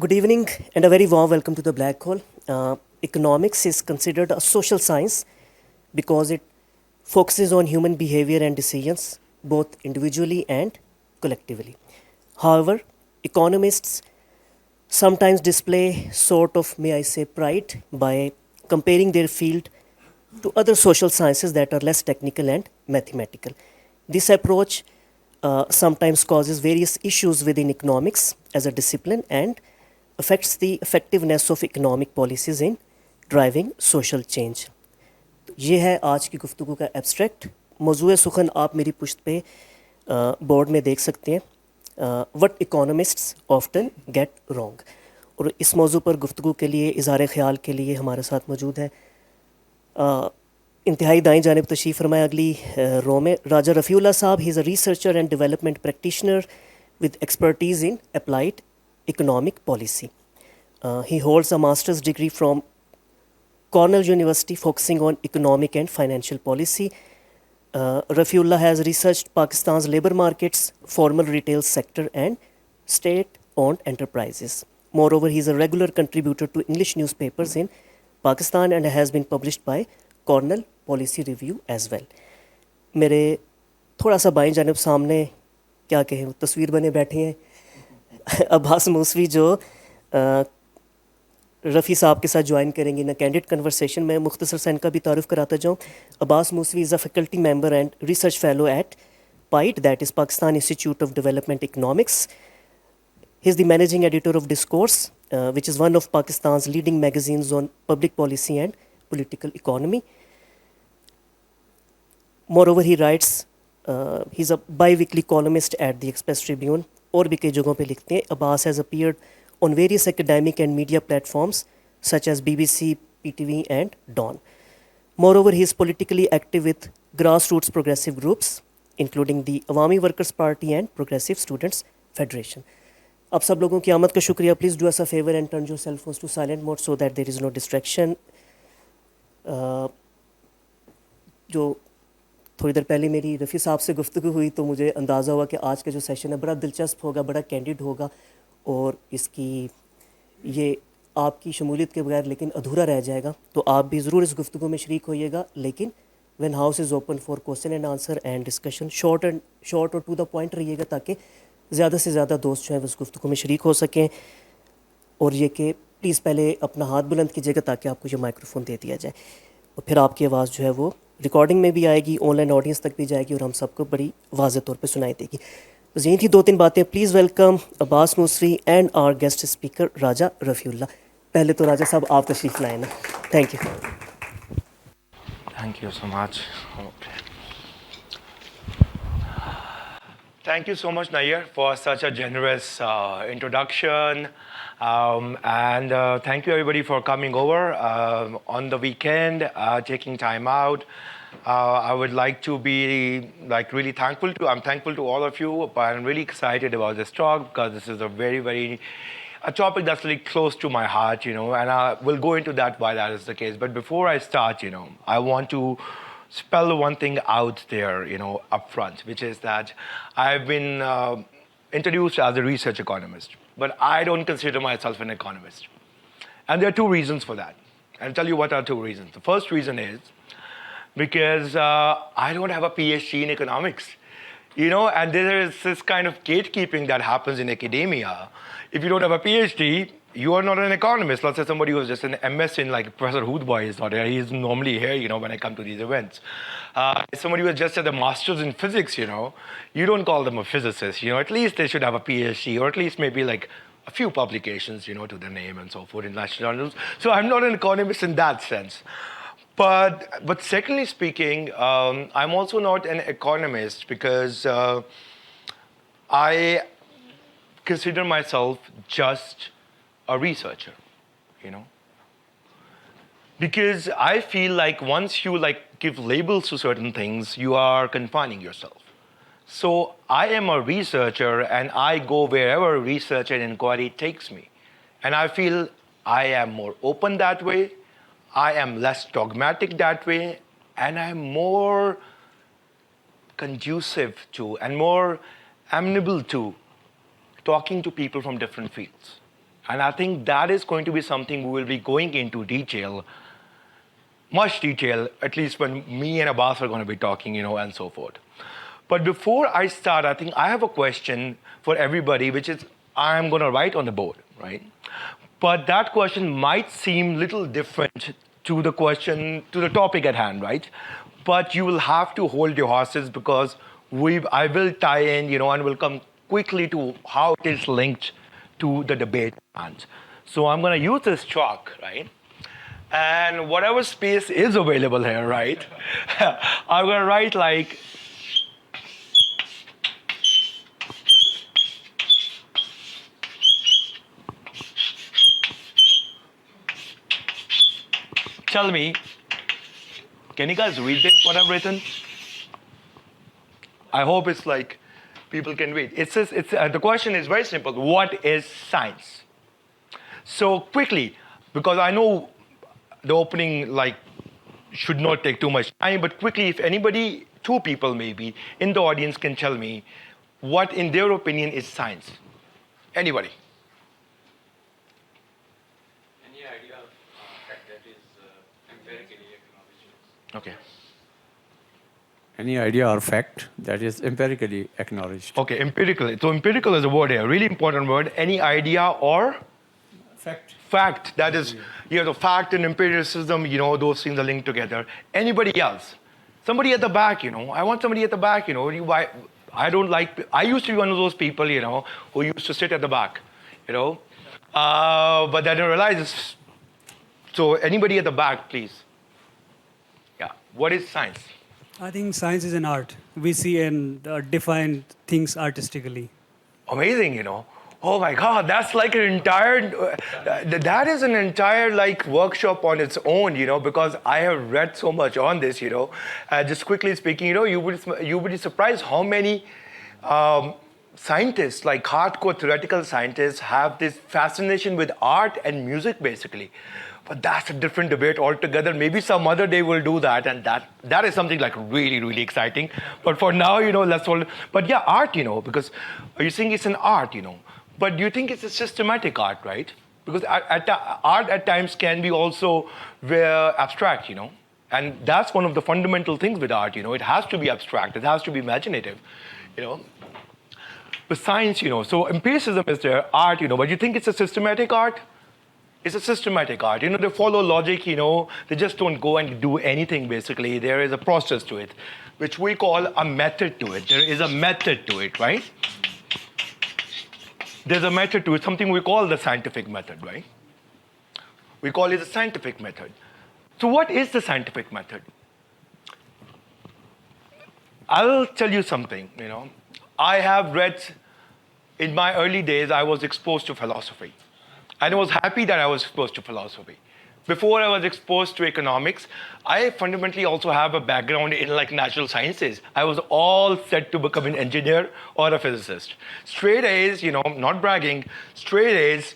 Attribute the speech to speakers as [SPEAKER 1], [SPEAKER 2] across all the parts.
[SPEAKER 1] Good evening and a very warm welcome to the Black Hole. Economics is considered a social science because it focuses on human behavior and decisions, both individually and collectively. However, economists sometimes display sort of, may I say, pride by comparing their field to other social sciences that are less technical and mathematical. This approach sometimes causes various issues within economics as a discipline and affects the effectiveness of economic policies in driving social change. ये है आज की गुफ्तगू का abstract मौजूद सुखन आप मेरी पुश्त पे बोर्ड में देख सकते हैं what economists often get wrong और इस मौजू पर गुफ्तगू के लिए इज़हार ख्याल के लिए हमारे साथ मौजूद है इंतहाई दाएं जानिब तशरीफ़ फरमाया अगली रो में राजा रफ़ी उल्लाह साहब he is a researcher and development practitioner with expertise in applied economic policy. He holds a master's degree from Cornell University focusing on economic and financial policy. Rafi Ullah has researched Pakistan's labor markets, formal retail sector and state-owned enterprises. Moreover, he is a regular contributor to English newspapers in Pakistan and has been published by Cornell Policy Review as well. मेरे थोड़ा सा बाएं जानिब सामने क्या कहें तस्वीर बने बैठे हैं अब्बास मूसवी जो रफ़ी साहब के साथ ज्वाइन करेंगे इन कैंडिड कन्वर्सेशन में मुख्तसर से इनका भी तारुफ कराता जाऊँ Abbas Moosvi is a faculty member and research fellow at point that is Pakistan institute of development economics he is the managing editor of discourse which is one of Pakistan's leading magazines on public policy and political economy. Moreover, he writes he's a bi-weekly columnist at the Express Tribune और भी कई जगहों पे लिखते हैं Abbas has appeared on various academic and media platforms such as BBC, PTV and Dawn. Moreover, he is politically active with grassroots progressive groups including the Awami Workers Party and Progressive Students Federation. आप सब लोगों की आमद का शुक्रिया. Please do us a favor and turn your cell phones to silent mode so that there is no distraction. जो थोड़ी देर पहले मेरी रफ़ी साहब से गुफ्तगू हुई तो मुझे अंदाज़ा हुआ कि आज का जो सेशन है बड़ा दिलचस्प होगा, बड़ा कैंडिड होगा और इसकी ये आपकी शमूलियत के बगैर लेकिन अधूरा रह जाएगा. तो आप भी ज़रूर इस गुफ्तगू में शरीक होइएगा, लेकिन when house is open for question and answer and discussion short और टू द पॉइंट रहिएगा ताकि ज़्यादा से ज़्यादा दोस्त जो हैं उस गुफ्तगू में शरीक हो सकें. और ये कि प्लीज़ पहले अपना हाथ बुलंद कीजिएगा ताकि आपको ये माइक्रोफोन दे दिया जाए और फिर आपकी आवाज़ जो है वो रिकॉर्डिंग में भी आएगी, ऑनलाइन ऑडियंस तक भी जाएगी और हम सबको बड़ी वाज़ेह तौर पे सुनाई देगी. बस यही थी दो तीन बातें. Please welcome Abbas Moosavi and our guest speaker Raja Rafiullah. पहले तो राजा साहब आप तशरीफ़ लाए ना. Thank you.
[SPEAKER 2] Thank you so much. Thank you so much, Nair, for such a generous introduction. And thank you everybody for coming over on the weekend, taking time out. I would like to be really thankful to, I'm thankful to all of you, but I'm really excited about this talk because this is a topic that's really close to my heart, and I will go into that why that is the case. But before I start, I want to spell one thing out there, up front, which is that I've been introduced as a research economist, but I don't consider myself an economist. And there are two reasons for that. I'll tell you what are two reasons. The first reason is because I don't have a PhD in economics, and there is this kind of gatekeeping that happens in academia. If you don't have a PhD, you are not an economist. Let's say somebody who is just an MS in, like Professor Haqooq-e-Khalq is not here. He's normally here, when I come to these events. Somebody who has just had a master's in physics, you don't call them a physicist. At least they should have a PhD or at least maybe like a few publications, to their name and so forth in national journals. So I'm not an economist in that sense. But secondly speaking, I'm also not an economist because I consider myself just a researcher, because I feel like once you give labels to certain things, you are confining yourself. So I am a researcher and I go wherever research and inquiry takes me. And I feel I am more open that way, I am less dogmatic that way, and I'm more conducive to and more amenable to talking to people from different fields. And I think that is going to be something we will be going into detail, much detail, at least when me and Abbas are going to be talking, and so forth. But before I start, I think I have a question for everybody, which is I'm going to write on the board, right? But that question might seem little different to the question, to the topic at hand, right? But you will have to hold your horses because I will tie in, and we'll come quickly to how it is linked to the debate at hand. So I'm going to use this chalk, right? And whatever space is available here, right? I'm going to write like, tell me, can you guys read this, what I've written? I hope it's like people can read. It says, the question is very simple. What is science? So quickly, because I know the opening should not take too much time, but quickly, if anybody, two people maybe, in the audience can tell me what, in their opinion, is science. Anybody?
[SPEAKER 3] Any idea of fact that is empirically acknowledged?
[SPEAKER 2] Okay.
[SPEAKER 4] Any idea or fact that is empirically acknowledged?
[SPEAKER 2] Okay, empirical. So empirical is a word here, really important word. Any idea or? Fact. That is, the fact and empiricism, those things are linked together. Anybody else? Somebody at the back, I want somebody at the back, I don't like, I used to be one of those people, who used to sit at the back, but I didn't realize this. So anybody at the back, please. Yeah, what is science?
[SPEAKER 5] I think science is an art. We see and define things artistically.
[SPEAKER 2] Amazing, Oh my God, that's like an entire, that is an entire workshop on its own, because I have read so much on this, just quickly speaking, you would be surprised how many scientists, like hardcore theoretical scientists, have this fascination with art and music, basically. But that's a different debate altogether. Maybe some other day we'll do that, and that is something really, really exciting. But for now, let's hold. But yeah, art, because you're saying it's an art, But do you think it's a systematic art, right? Because art at times can be also very abstract, And that's one of the fundamental things with art, It has to be abstract. It has to be imaginative, But science, so empiricism is their art, But you think it's a systematic art? It's a systematic art. They follow logic, They just don't go and do anything, basically. There is a process to it, which we call a method to it. There is a method to it, right? There's a method to it, something we call the scientific method, right? We call it the scientific method. So what is the scientific method? I'll tell you something, I have read, in my early days, I was exposed to philosophy. And I was happy that I was exposed to philosophy. Before I was exposed to economics, I fundamentally also have a background in natural sciences. I was all set to become an engineer or a physicist. Straight A's, not bragging, straight A's,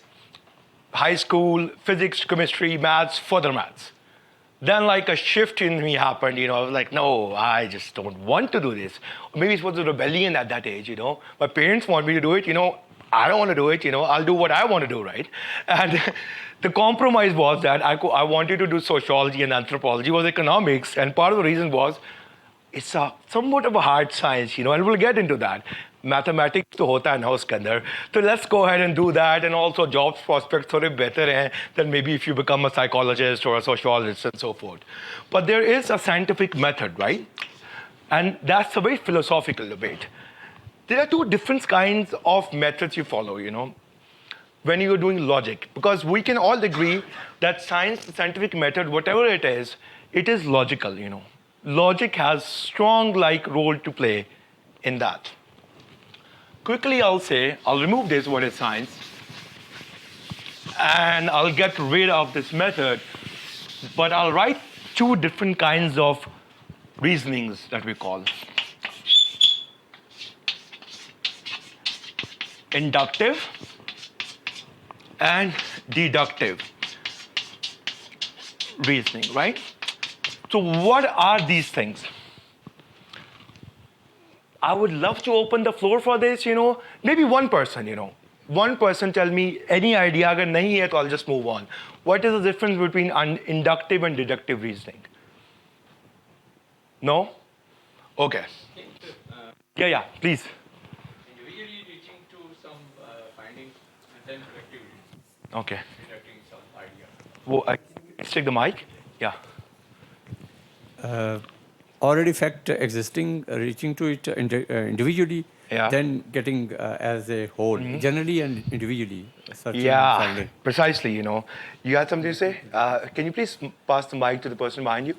[SPEAKER 2] high school, physics, chemistry, maths, further maths. Then a shift in me happened, I was like, no, I just don't want to do this. Or maybe it was a rebellion at that age, My parents want me to do it, I don't want to do it, I'll do what I want to do, right? And the compromise was that I wanted to do sociology and anthropology was economics, and part of the reason was it's somewhat of a hard science, and we'll get into that. Mathematics to hota hai na uske andar. So let's go ahead and do that, and also jobs prospects thode better hain than maybe if you become a psychologist or a sociologist and so forth. But there is a scientific method, right? And that's a very philosophical debate. There are two different kinds of methods you follow, when you're doing logic. Because we can all agree that science, the scientific method, whatever it is logical, Logic has strong role to play in that. Quickly, I'll remove this, what is science, and I'll get rid of this method, but I'll write two different kinds of reasonings that we call. Inductive and deductive reasoning, right? So what are these things? I would love to open the floor for this, maybe one person, one person tell me any idea, agar nahi hai, to I'll just move on. What is the difference between inductive and deductive reasoning? No? Okay. Yeah, please.
[SPEAKER 3] Individually reaching to some findings and then collectively
[SPEAKER 2] Okay.
[SPEAKER 3] deducting some idea.
[SPEAKER 2] Let's take the mic. Yeah.
[SPEAKER 4] Already fact existing, reaching to it individually,
[SPEAKER 2] Yeah.
[SPEAKER 4] then getting as a whole, generally and individually, searching,
[SPEAKER 2] Yeah,
[SPEAKER 4] finding.
[SPEAKER 2] precisely, You had something to say? Can you please pass the mic to the person behind you?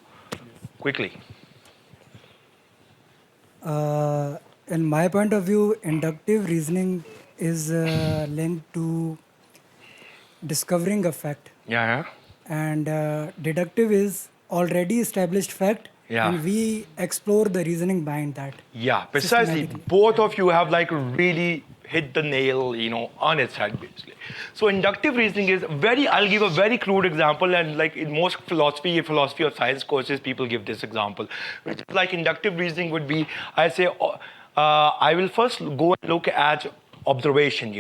[SPEAKER 2] Quickly.
[SPEAKER 6] In my point of view, inductive reasoning is linked to discovering a fact,
[SPEAKER 2] Yeah.
[SPEAKER 6] and deductive is already established fact,
[SPEAKER 2] Yeah.
[SPEAKER 6] and we explore the reasoning behind that.
[SPEAKER 2] Yeah, precisely.
[SPEAKER 6] Systematically.
[SPEAKER 2] Both of you have like really hit the nail, on its head, basically. So inductive reasoning is I'll give a very crude example, and like in most philosophy of science courses, people give this example, which is like inductive reasoning would be, I say, I will first go and look at observation,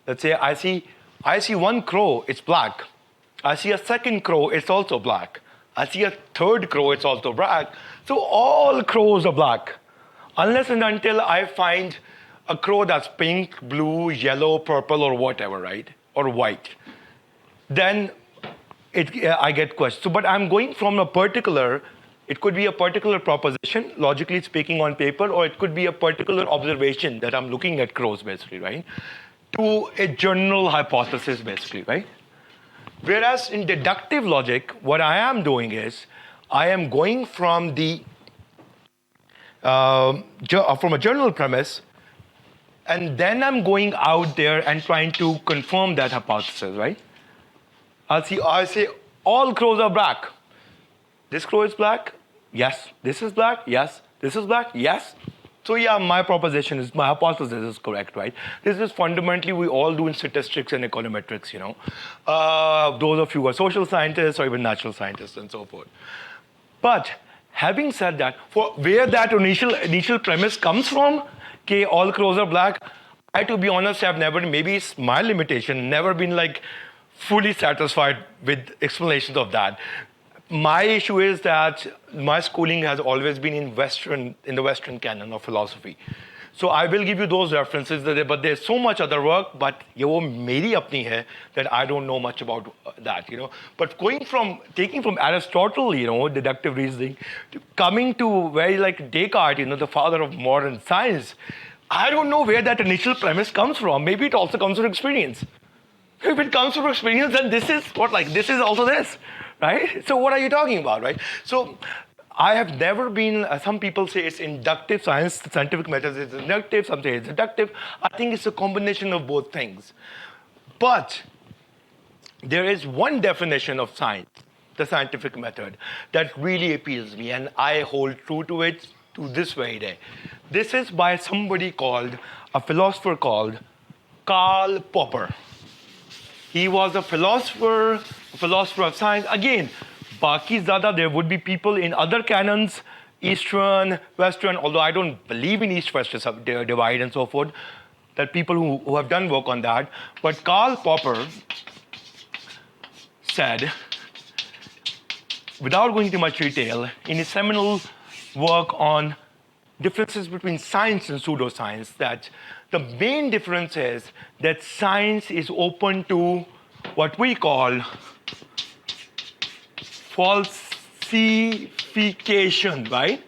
[SPEAKER 2] Let's say I see one crow, it's black. I see a second crow, it's also black. I see a third crow, it's also black. So all crows are black. Unless and until I find a crow that's pink, blue, yellow, purple, or whatever, right? Or white. Then I get questions. So, but I'm going from it could be a particular proposition, logically speaking on paper, or it could be a particular observation that I'm looking at crows, basically, right? To a general hypothesis, basically, right? Whereas in deductive logic, what I am doing is, I am going from from a general premise, and then I'm going out there and trying to confirm that hypothesis, right? I say all crows are black. This crow is black? Yes. This is black? Yes. This is black? Yes. So yeah, my hypothesis is correct, right? This is fundamentally we all do in statistics and econometrics, Those of you who are social scientists or even natural scientists and so forth. But having said that, for where that initial premise comes from, okay, all crows are black, to be honest, have never, maybe it's my limitation, never been like fully satisfied with explanations of that. My issue is that my schooling has always been in the Western canon of philosophy. So I will give you those references, but there's so much other work, but ye wo meri apni hai that I don't know much about that, But taking from Aristotle, deductive reasoning, coming to very like Descartes, the father of modern science, I don't know where that initial premise comes from. Maybe it also comes from experience. If it comes from experience, then this is also this, right? So what are you talking about, right? So I have never been, some people say it's inductive science, the scientific method is inductive, some say it's deductive. I think it's a combination of both things. But there is one definition of science, the scientific method, that really appeals me, and I hold true to it to this very day. This is by a philosopher called Karl Popper. He was a philosopher of science. Again, Baki Zada, there would be people in other canons, Eastern, Western, although I don't believe in East-West divide and so forth, that people who have done work on that. But Karl Popper said, without going into much detail, in his seminal work on differences between science and pseudoscience, that the main difference is that science is open to what we call falsification, right?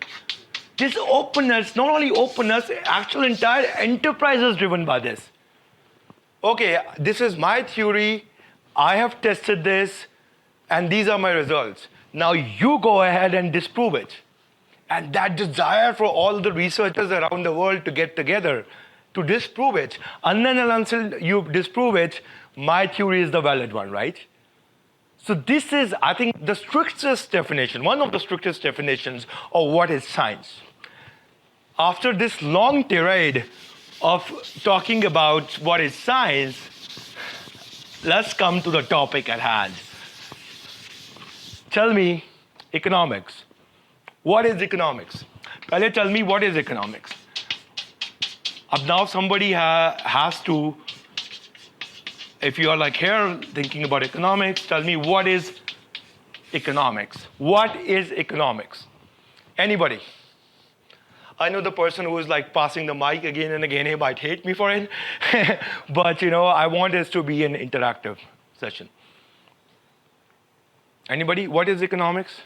[SPEAKER 2] This openness, not only openness, actual entire enterprise is driven by this. Okay, this is my theory, I have tested this, and these are my results. Now you go ahead and disprove it. And that desire for all the researchers around the world to get together to disprove it, and then until you disprove it, my theory is the valid one, right? So this is, I think, the strictest definition, one of the strictest definitions of what is science. After this long tirade of talking about what is science, let's come to the topic at hand. Tell me, economics. What is economics? Pehle tell me what is economics. Now somebody has to if you are like here thinking about economics, tell me what is economics? What is economics? Anybody? I know the person who is like passing the mic again and again, he might hate me for it. But I want this to be an interactive session. Anybody? What is economics?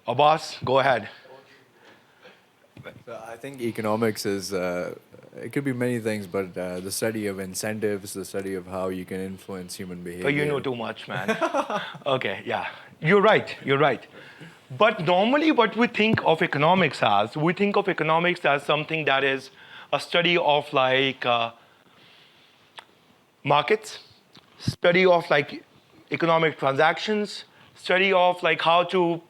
[SPEAKER 2] Abbas, go ahead.
[SPEAKER 7] So I think economics is, it could be many things, but the study of incentives, the study of how you can influence human behavior.
[SPEAKER 2] Oh, you know too much, man. Okay, yeah. You're right. But normally what we think of economics as, something that is a study of like markets, study of like economic transactions, study of like how to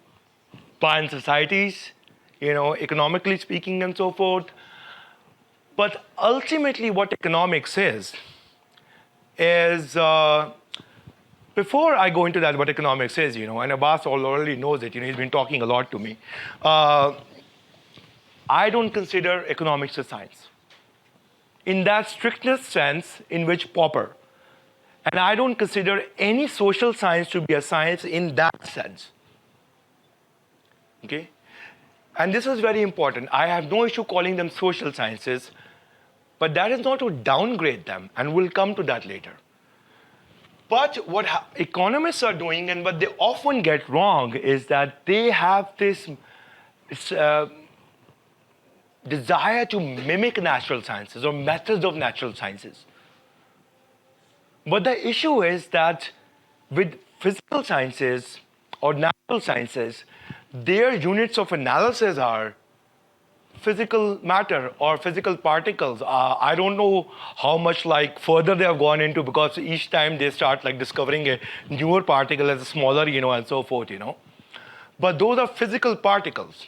[SPEAKER 2] plan societies, economically speaking and so forth. But ultimately what economics is before I go into that, what economics is, and Abbas already knows it, he's been talking a lot to me. I don't consider economics a science in that strictest sense in which Popper. And I don't consider any social science to be a science in that sense. Okay? And this is very important. I have no issue calling them social sciences, but that is not to downgrade them, and we'll come to that later. But what economists are doing, and what they often get wrong, is that they have this desire to mimic natural sciences or methods of natural sciences. But the issue is that with physical sciences or natural sciences, their units of analysis are physical matter or physical particles. I don't know how much like further they have gone into, because each time they start like discovering a newer particle as a smaller, and so forth, But those are physical particles.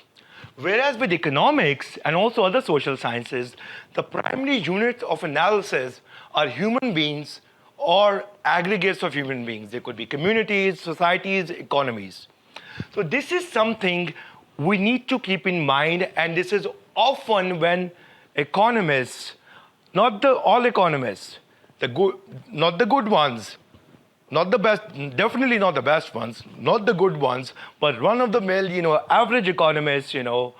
[SPEAKER 2] Whereas with economics and also other social sciences, the primary units of analysis are human beings or aggregates of human beings. They could be communities, societies, economies. So this is something we need to keep in mind, and this is often when economists, not all economists, not the good ones, not the best, definitely not the best ones, not the good ones, but run-of-the-mill, average economists, who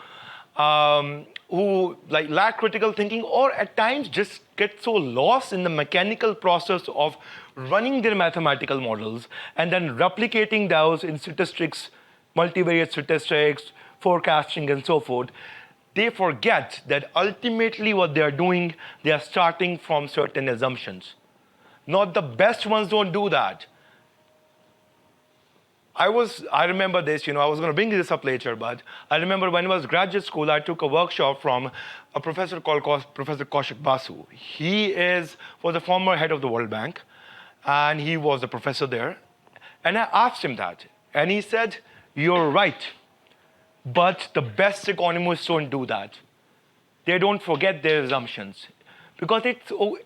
[SPEAKER 2] like lack critical thinking, or at times just get so lost in the mechanical process of running their mathematical models and then replicating those in statistics, multivariate statistics, forecasting, and so forth. They forget that ultimately what they are doing, they are starting from certain assumptions. Not the best ones don't do that. I remember this, I was going to bring this up later, but I remember when I was graduate school, I took a workshop from a professor called Professor Kaushik Basu. He was a former head of the World Bank, and he was a professor there. And I asked him that, and he said, "You're right, but the best economists don't do that. They don't forget their assumptions." Because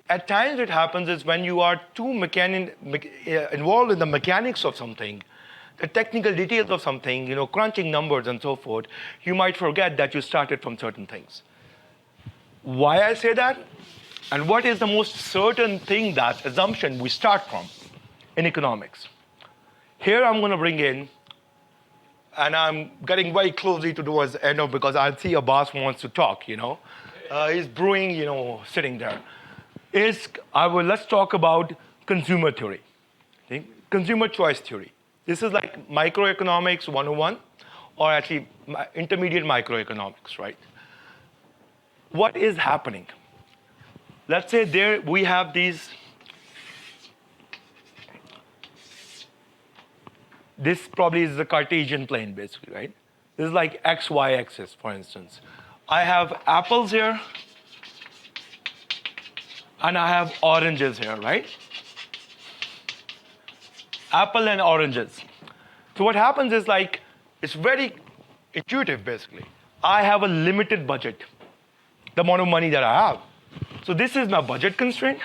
[SPEAKER 2] at times it happens is when you are too involved in the mechanics of something, the technical details of something, crunching numbers and so forth, you might forget that you started from certain things. Why I say that? And what is the most certain thing, that assumption we start from in economics? Here I'm going to bring in, and I'm getting very closely towards the end of, because I see Abbas wants to talk, he's brewing, sitting there. Let's talk about consumer theory, okay? Consumer choice theory. This is like microeconomics 101, or actually intermediate microeconomics, right? What is happening? Let's say we have these. This probably is the Cartesian plane, basically, right? This is like x, y axis, for instance. I have apples here, and I have oranges here, right? Apple and oranges. So what happens is like, it's very intuitive, basically. I have a limited budget, the amount of money that I have. So this is my budget constraint.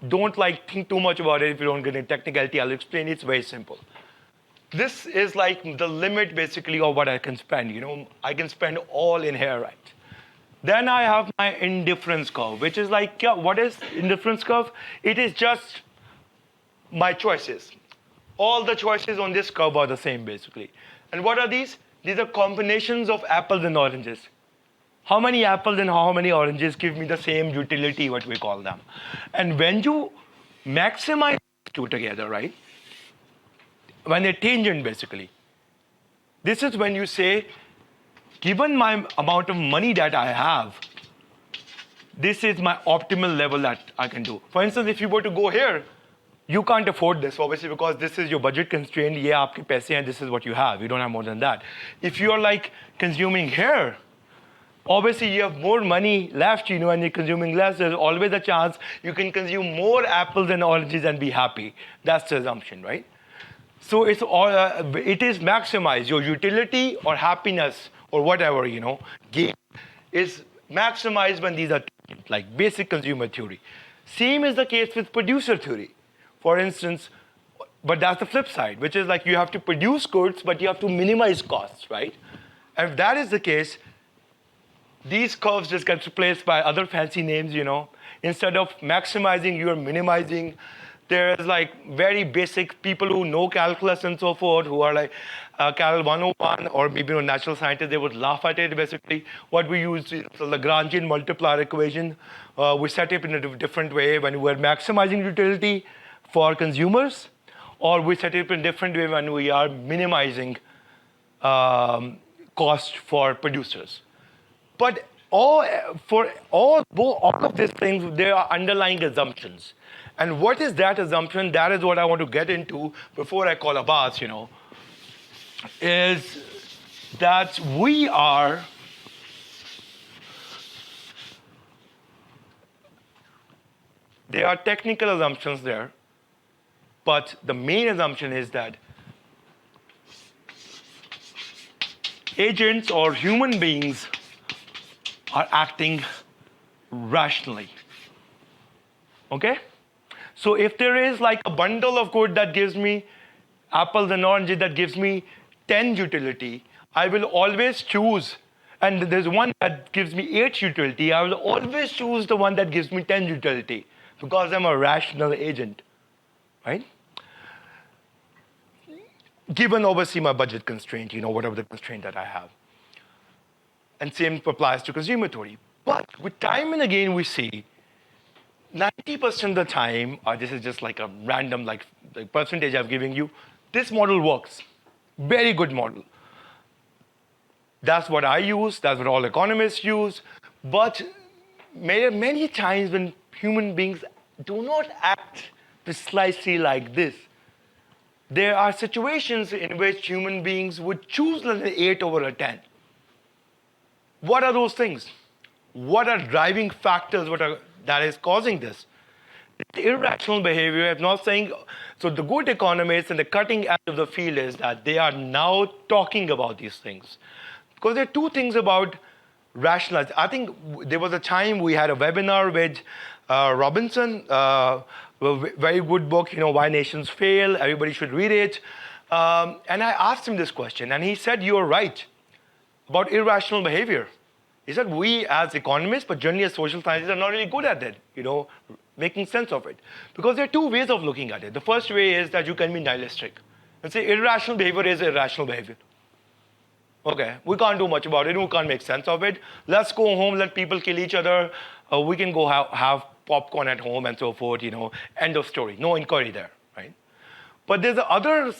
[SPEAKER 2] Don't think too much about it if you don't get into technicality. I'll explain. It's very simple. This is like the limit, basically, of what I can spend. I can spend all in here, right? Then I have my indifference curve, which is like, yeah, what is indifference curve? It is just my choices. All the choices on this curve are the same, basically. And what are these? These are combinations of apples and oranges. How many apples and how many oranges give me the same utility, what we call them. And when you maximize two together, right? When they're tangent, basically. This is when you say, given my amount of money that I have, this is my optimal level that I can do. For instance, if you were to go here, you can't afford this, obviously, because this is your budget constraint. Yeah, aapke paise hain, this is what you have. You don't have more than that. If you're like consuming here, obviously you have more money left, and you're consuming less. There's always a chance you can consume more apples and oranges and be happy. That's the assumption, right? So it's all, it is maximize your utility or happiness or whatever, gain is maximized when these are like basic consumer theory. Same is the case with producer theory. For instance, but that's the flip side, which is like you have to produce goods, but you have to minimize costs, right? And if that is the case, these curves just get replaced by other fancy names, Instead of maximizing, you're minimizing. There's like very basic people who know calculus and so forth, who are like Cal 101 or maybe natural scientists, they would laugh at it basically. What we use is the Lagrangian multiplier equation. We set it in a different way when we're maximizing utility for consumers, or we set it in a different way when we are minimizing cost for producers. But all of these things, there are underlying assumptions. And what is that assumption? That is what I want to get into before I call Abbas, is that we are there are technical assumptions there, but the main assumption is that agents or human beings are acting rationally. Okay? So if there is like a bundle of code that gives me apples and oranges that gives me 10 utility, I will always choose, and there's one that gives me 8 utility, I will always choose the one that gives me 10 utility because I'm a rational agent, right? Given obviously my budget constraint, whatever the constraint that I have. And same applies to consumer theory. But with time and again we see 90% of the time, this is just like a random like percentage I'm giving you, this model works. Very good model. That's what I use, that's what all economists use. But many times when human beings do not act precisely like this, there are situations in which human beings would choose an 8 over a 10. What are those things? What are driving factors that is causing this? The irrational behavior, I'm not saying, so the good economists and the cutting edge of the field is that they are now talking about these things. Because there are two things about rationalizing. I think there was a time we had a webinar with Robinson, very good book, Why Nations Fail, everybody should read it. And I asked him this question, and he said, you're right about irrational behavior. He said, we as economists, but generally as social scientists, are not really good at it, making sense of it. Because there are two ways of looking at it. The first way is that you can be nihilistic and say irrational behavior is irrational behavior. Okay, we can't do much about it, we can't make sense of it. Let's go home, let people kill each other. We can go have popcorn at home and so forth, end of story. No inquiry there, right? But there's the other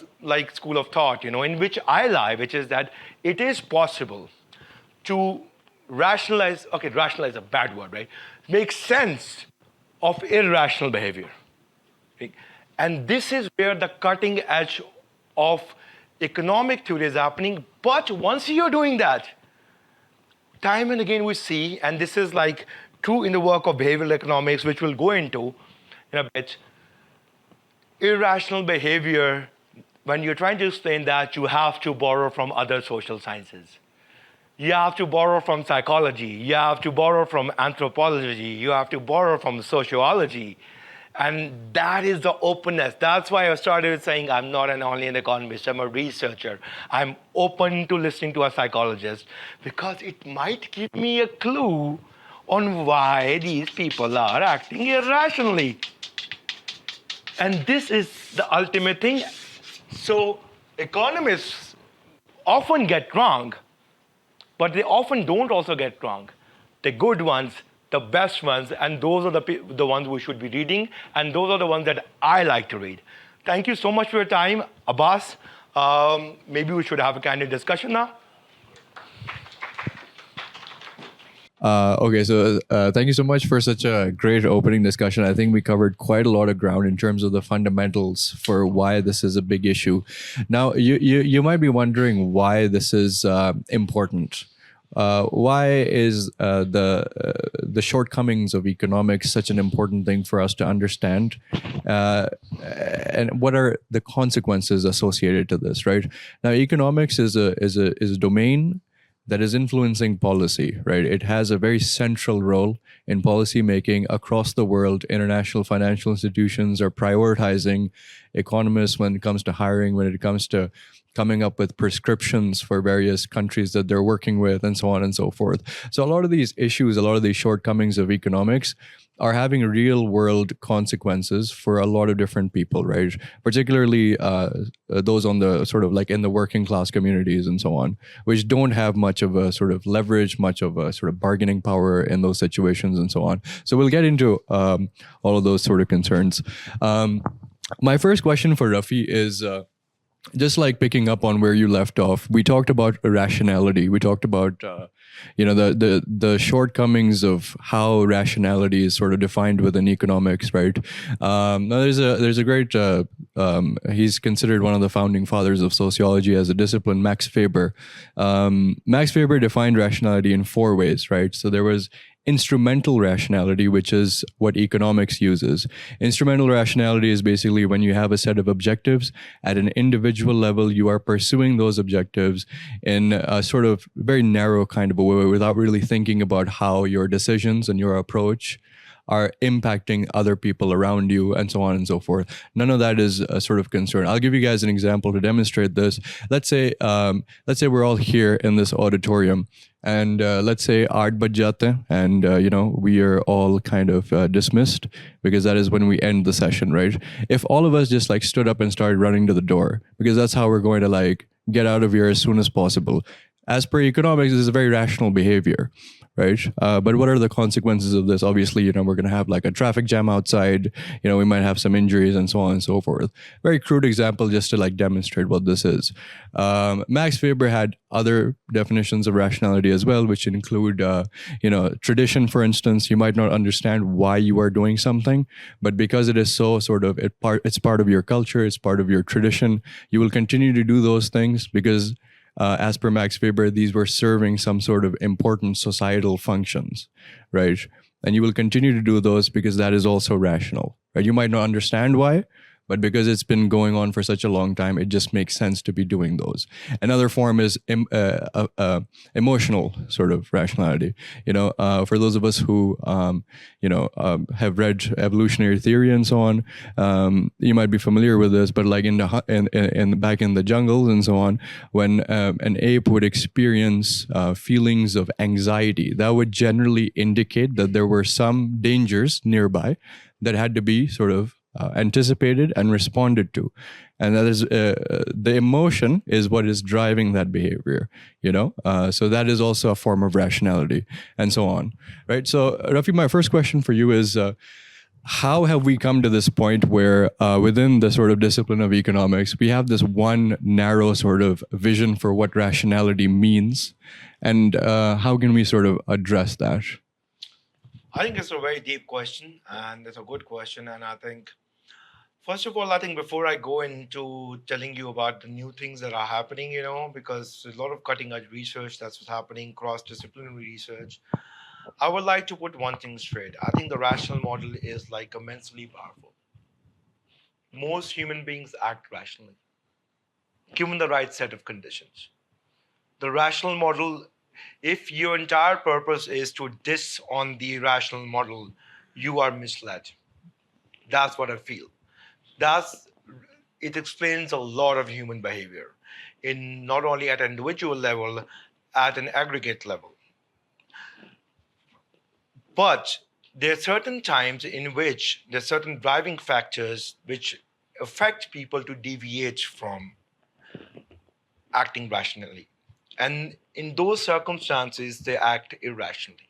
[SPEAKER 2] school of thought, in which I lie, which is that it is possible to rationalize a bad word, right? Make sense of irrational behavior. Okay? And this is where the cutting edge of economic theory is happening. But once you're doing that, time and again we see, and this is true in the work of behavioral economics, which we'll go into in a bit, irrational behavior, when you're trying to explain that, you have to borrow from other social sciences. You have to borrow from psychology. You have to borrow from anthropology. You have to borrow from sociology. And that is the openness. That's why I started saying I'm not only an economist, I'm a researcher. I'm open to listening to a psychologist because it might give me a clue on why these people are acting irrationally. And this is the ultimate thing. So economists often get wrong, but they often don't also get wrong. The good ones, the best ones, and those are the ones we should be reading, and those are the ones that I like to read. Thank you so much for your time, Abbas. Maybe we should have a candid discussion now.
[SPEAKER 7] Okay, so thank you so much for such a great opening discussion. I think we covered quite a lot of ground in terms of the fundamentals for why this is a big issue. Now, you might be wondering why this is important. Why is the shortcomings of economics such an important thing for us to understand, and what are the consequences associated to this? Right now, economics is a domain that is influencing policy, right? It has a very central role in policy making across the world. International financial institutions are prioritizing economists when it comes to hiring, when it comes to coming up with prescriptions for various countries that they're working with, and so on and so forth. So a lot of these issues, a lot of these shortcomings of economics are having real world consequences for a lot of different people, right? Particularly those on the sort of like in the working class communities and so on, which don't have much of a sort of leverage, much of a sort of bargaining power in those situations and so on. So we'll get into all of those sort of concerns. My first question for Rafi is, just like picking up on where you left off, we talked about rationality. We talked about the shortcomings of how rationality is sort of defined within economics, right? Now there's a great he's considered one of the founding fathers of sociology as a discipline, Max Weber. Max Weber defined rationality in 4 ways, right? So there was instrumental rationality, which is what economics uses. Instrumental rationality is basically when you have a set of objectives at an individual level, you are pursuing those objectives in a sort of very narrow kind of a way without really thinking about how your decisions and your approach are impacting other people around you, and so on and so forth. None of that is a sort of concern. I'll give you guys an example to demonstrate this. Let's say we're all here in this auditorium, and let's say aart baj jate, and we are all kind of dismissed, because that is when we end the session, right? If all of us just like stood up and started running to the door, because that's how we're going to like get out of here as soon as possible. As per economics, this is a very rational behavior, right? But what are the consequences of this? Obviously, we're going to have like a traffic jam outside. We might have some injuries and so on and so forth. Very crude example just to like demonstrate what this is. Max Weber had other definitions of rationality as well, which include, tradition, for instance. You might not understand why you are doing something, but because it is so sort of, it's part of your culture, it's part of your tradition, you will continue to do those things because as per Max Weber, these were serving some sort of important societal functions, right? And you will continue to do those because that is also rational, right? You might not understand why, but because it's been going on for such a long time, it just makes sense to be doing those. Another form is emotional sort of rationality. For those of us who, have read evolutionary theory and so on, you might be familiar with this. But like back in the jungles and so on, when an ape would experience feelings of anxiety, that would generally indicate that there were some dangers nearby that had to be sort of anticipated and responded to, and that is the emotion is what is driving that behavior. So that is also a form of rationality, and so on, right? So Rafi, my first question for you is, how have we come to this point where within the sort of discipline of economics, we have this one narrow sort of vision for what rationality means, and how can we sort of address that?
[SPEAKER 2] I think it's a very deep question, and it's a good question. And I think, first of all, I think before I go into telling you about the new things that are happening, because there's a lot of cutting edge research that's what's happening, cross-disciplinary research, I would like to put one thing straight. I think the rational model is like immensely powerful. Most human beings act rationally, given the right set of conditions. The rational model, if your entire purpose is to diss on the rational model, you are misled. That's what I feel. It explains a lot of human behavior, in not only at an individual level, at an aggregate level. But there are certain times in which there are certain driving factors which affect people to deviate from acting rationally. And in those circumstances, they act irrationally.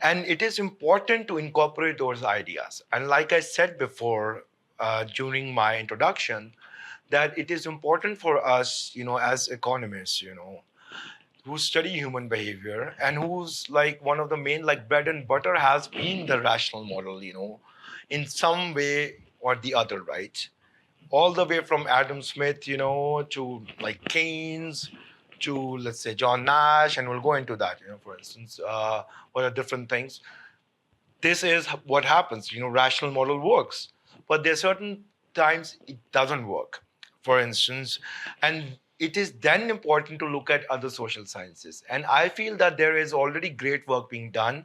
[SPEAKER 2] And it is important to incorporate those ideas. And like I said before during my introduction, that it is important for us, as economists, who study human behavior and who's like one of the main like bread and butter has been the rational model, in some way or the other, right? All the way from Adam Smith, to like Keynes, to let's say John Nash, and we'll go into that, for instance, what are different things. This is what happens, rational model works, but there are certain times it doesn't work, for instance, and it is then important to look at other social sciences. And I feel that there is already great work being done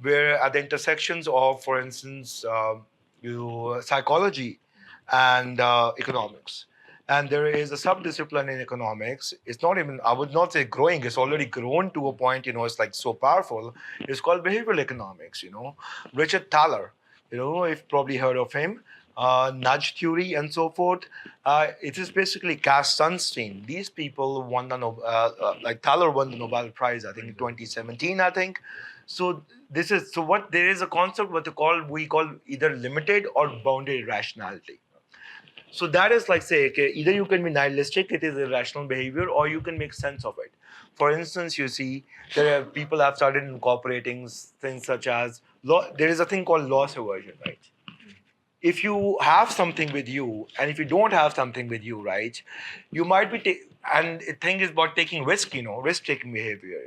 [SPEAKER 2] where at the intersections of, for instance, psychology and economics. And there is a subdiscipline in economics. It's not even, I would not say growing, it's already grown to a point, it's like so powerful. It's called behavioral economics, Richard Thaler, if you've probably heard of him, nudge theory and so forth. It is basically Cass Sunstein. These people won the like Thaler won the Nobel Prize, I think in 2017, I think. So there is a concept what we call either limited or bounded rationality. So that is like, say, okay, either you can be nihilistic, it is irrational behavior, or you can make sense of it. For instance, you see, people have started incorporating things such as, there is a thing called loss aversion, right? If you have something with you, and if you don't have something with you, right, you might be, and the thing is about taking risk, risk-taking behavior,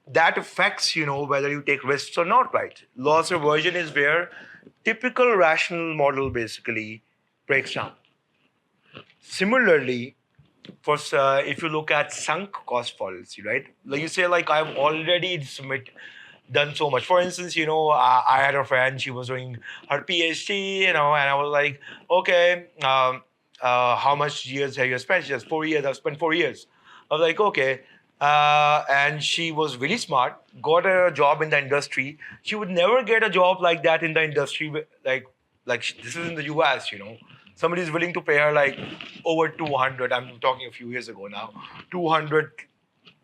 [SPEAKER 2] That affects, whether you take risks or not, right? Loss aversion is where typical rational model basically breaks down. Similarly, if you look at sunk cost fallacy, right? Like you say, like I've already done so much. For instance, I had a friend, she was doing her PhD, and I was like, okay, how much years have you spent? She says, 4 years. I've spent 4 years. I was like, okay. And she was really smart, got a job in the industry. She would never get a job like that in the industry, like this is in the US, Somebody is willing to pay her like over 200. I'm talking a few years ago now, 200K,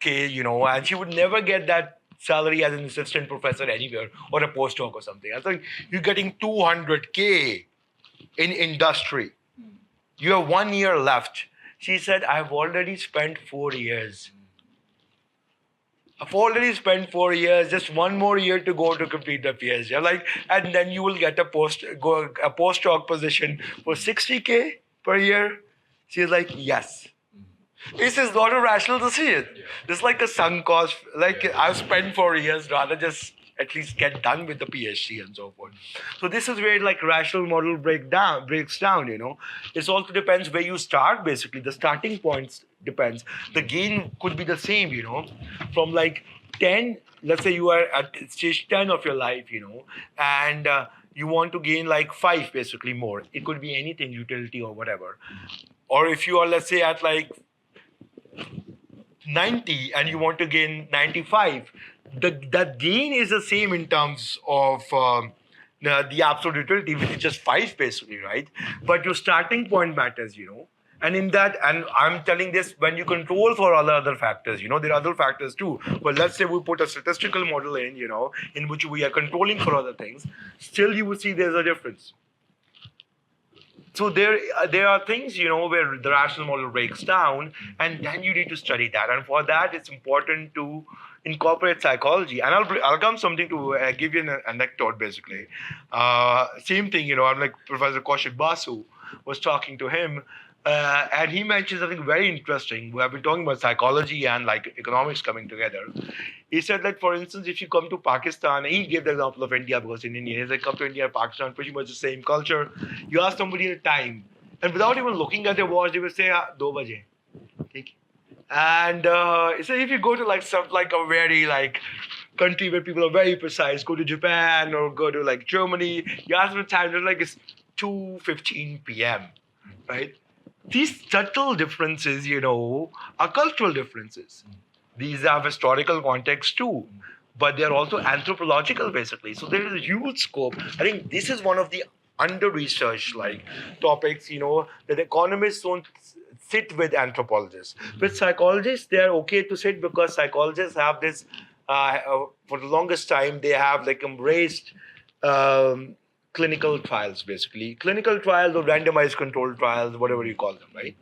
[SPEAKER 2] and she would never get that salary as an assistant professor anywhere or a postdoc or something. I was like, you're getting 200K in industry. You have 1 year left. She said, I've already spent 4 years. I've already spent 4 years, just 1 more year to go to complete the PhD. I'm like, and then you will get a postdoc position for 60K per year. She's like, yes. This is not a rational decision. This is like a sunk cost. I've spent 4 years, rather just at least get done with the PhD and so forth. So this is where like rational model breaks down. It also depends where you start. Basically, the starting points depends. The gain could be the same. From like 10. Let's say you are at stage 10 of your life. And you want to gain like 5, basically more. It could be anything, utility or whatever. Or if you are, let's say, at like 90 and you want to gain 95, that gain is the same in terms of the absolute utility, which is just 5 basically, right? But your starting point matters, And in that, and I'm telling this when you control for all the other factors, there are other factors too. But let's say we put a statistical model in which we are controlling for other things, still you will see there's a difference. So there are things, where the rational model breaks down, and then you need to study that. And for that, it's important to incorporate psychology. And I'll come something to give you an anecdote, basically. Same thing, I'm like Professor Kaushik Basu was talking to him, and he mentioned something very interesting. We have been talking about psychology and like economics coming together. He said that, for instance, if you come to Pakistan, he gave the example of India because in India, he said, come to India and Pakistan, pretty much the same culture. You ask somebody a time, and without even looking at their watch, they will say, 2 baje. Okay. And so if you go to like a very like country where people are very precise. Go to Japan or go to like Germany. You ask them the time, they're like, it's 2:15 p.m., right? These subtle differences, are cultural differences. These have historical context too, but they're also anthropological basically. So there is a huge scope. I think this is one of the under-researched topics, that economists don't sit with anthropologists. With psychologists, they are okay to sit because psychologists have this, for the longest time, they have like embraced clinical trials, basically. Clinical trials or randomized controlled trials, whatever you call them, right?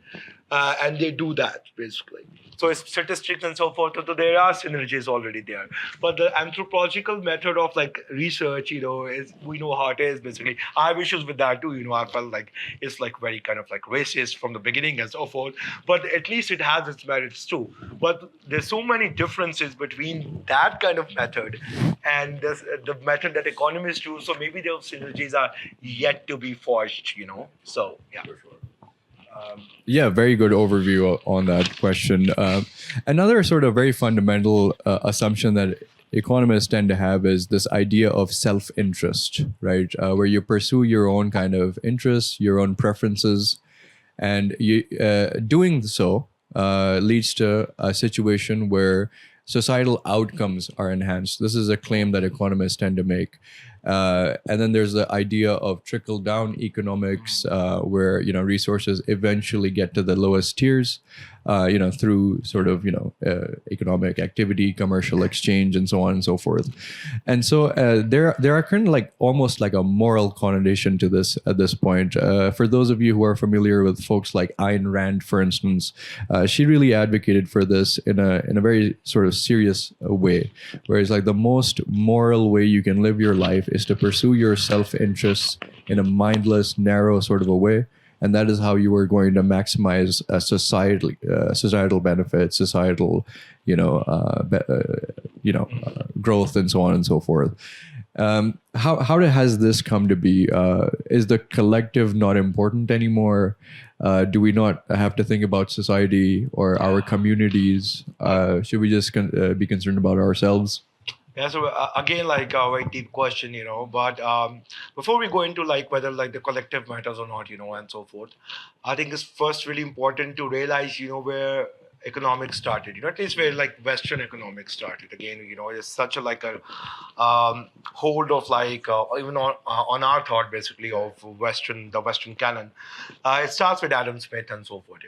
[SPEAKER 2] And they do that, basically. So it's statistics and so forth. So there are synergies already there. But the anthropological method of like research, is we know how it is, basically. I have issues with that too. I felt like it's like very kind of like racist from the beginning and so forth. But at least it has its merits too. But there's so many differences between that kind of method and the method that economists do. So maybe those synergies are yet to be forged, So, yeah. For sure.
[SPEAKER 7] Yeah, very good overview on that question. Another sort of very fundamental assumption that economists tend to have is this idea of self-interest, right? Where you pursue your own kind of interests, your own preferences, and you doing so leads to a situation where societal outcomes are enhanced. This is a claim that economists tend to make. And then there's the idea of trickle-down economics, where resources eventually get to the lowest tiers, through sort of economic activity, commercial exchange, and so on and so forth. And so there are kind of like almost like a moral connotation to this at this point. For those of you who are familiar with folks like Ayn Rand, for instance, she really advocated for this in a very sort of serious way, where it's like the most moral way you can live your life is to pursue your self-interests in a mindless, narrow sort of a way. And that is how you are going to maximize societal benefits, societal, growth, and so on and so forth. How has this come to be? Is the collective not important anymore? Do we not have to think about society or our communities? Should we just be concerned about ourselves?
[SPEAKER 2] Yeah, so again, like a very deep question, but before we go into like whether like the collective matters or not, and so forth, I think it's first really important to realize, where economics started, at least where like Western economics started. Again, it's such a like a hold of like even on our thought basically of the Western canon. It starts with Adam Smith and so forth.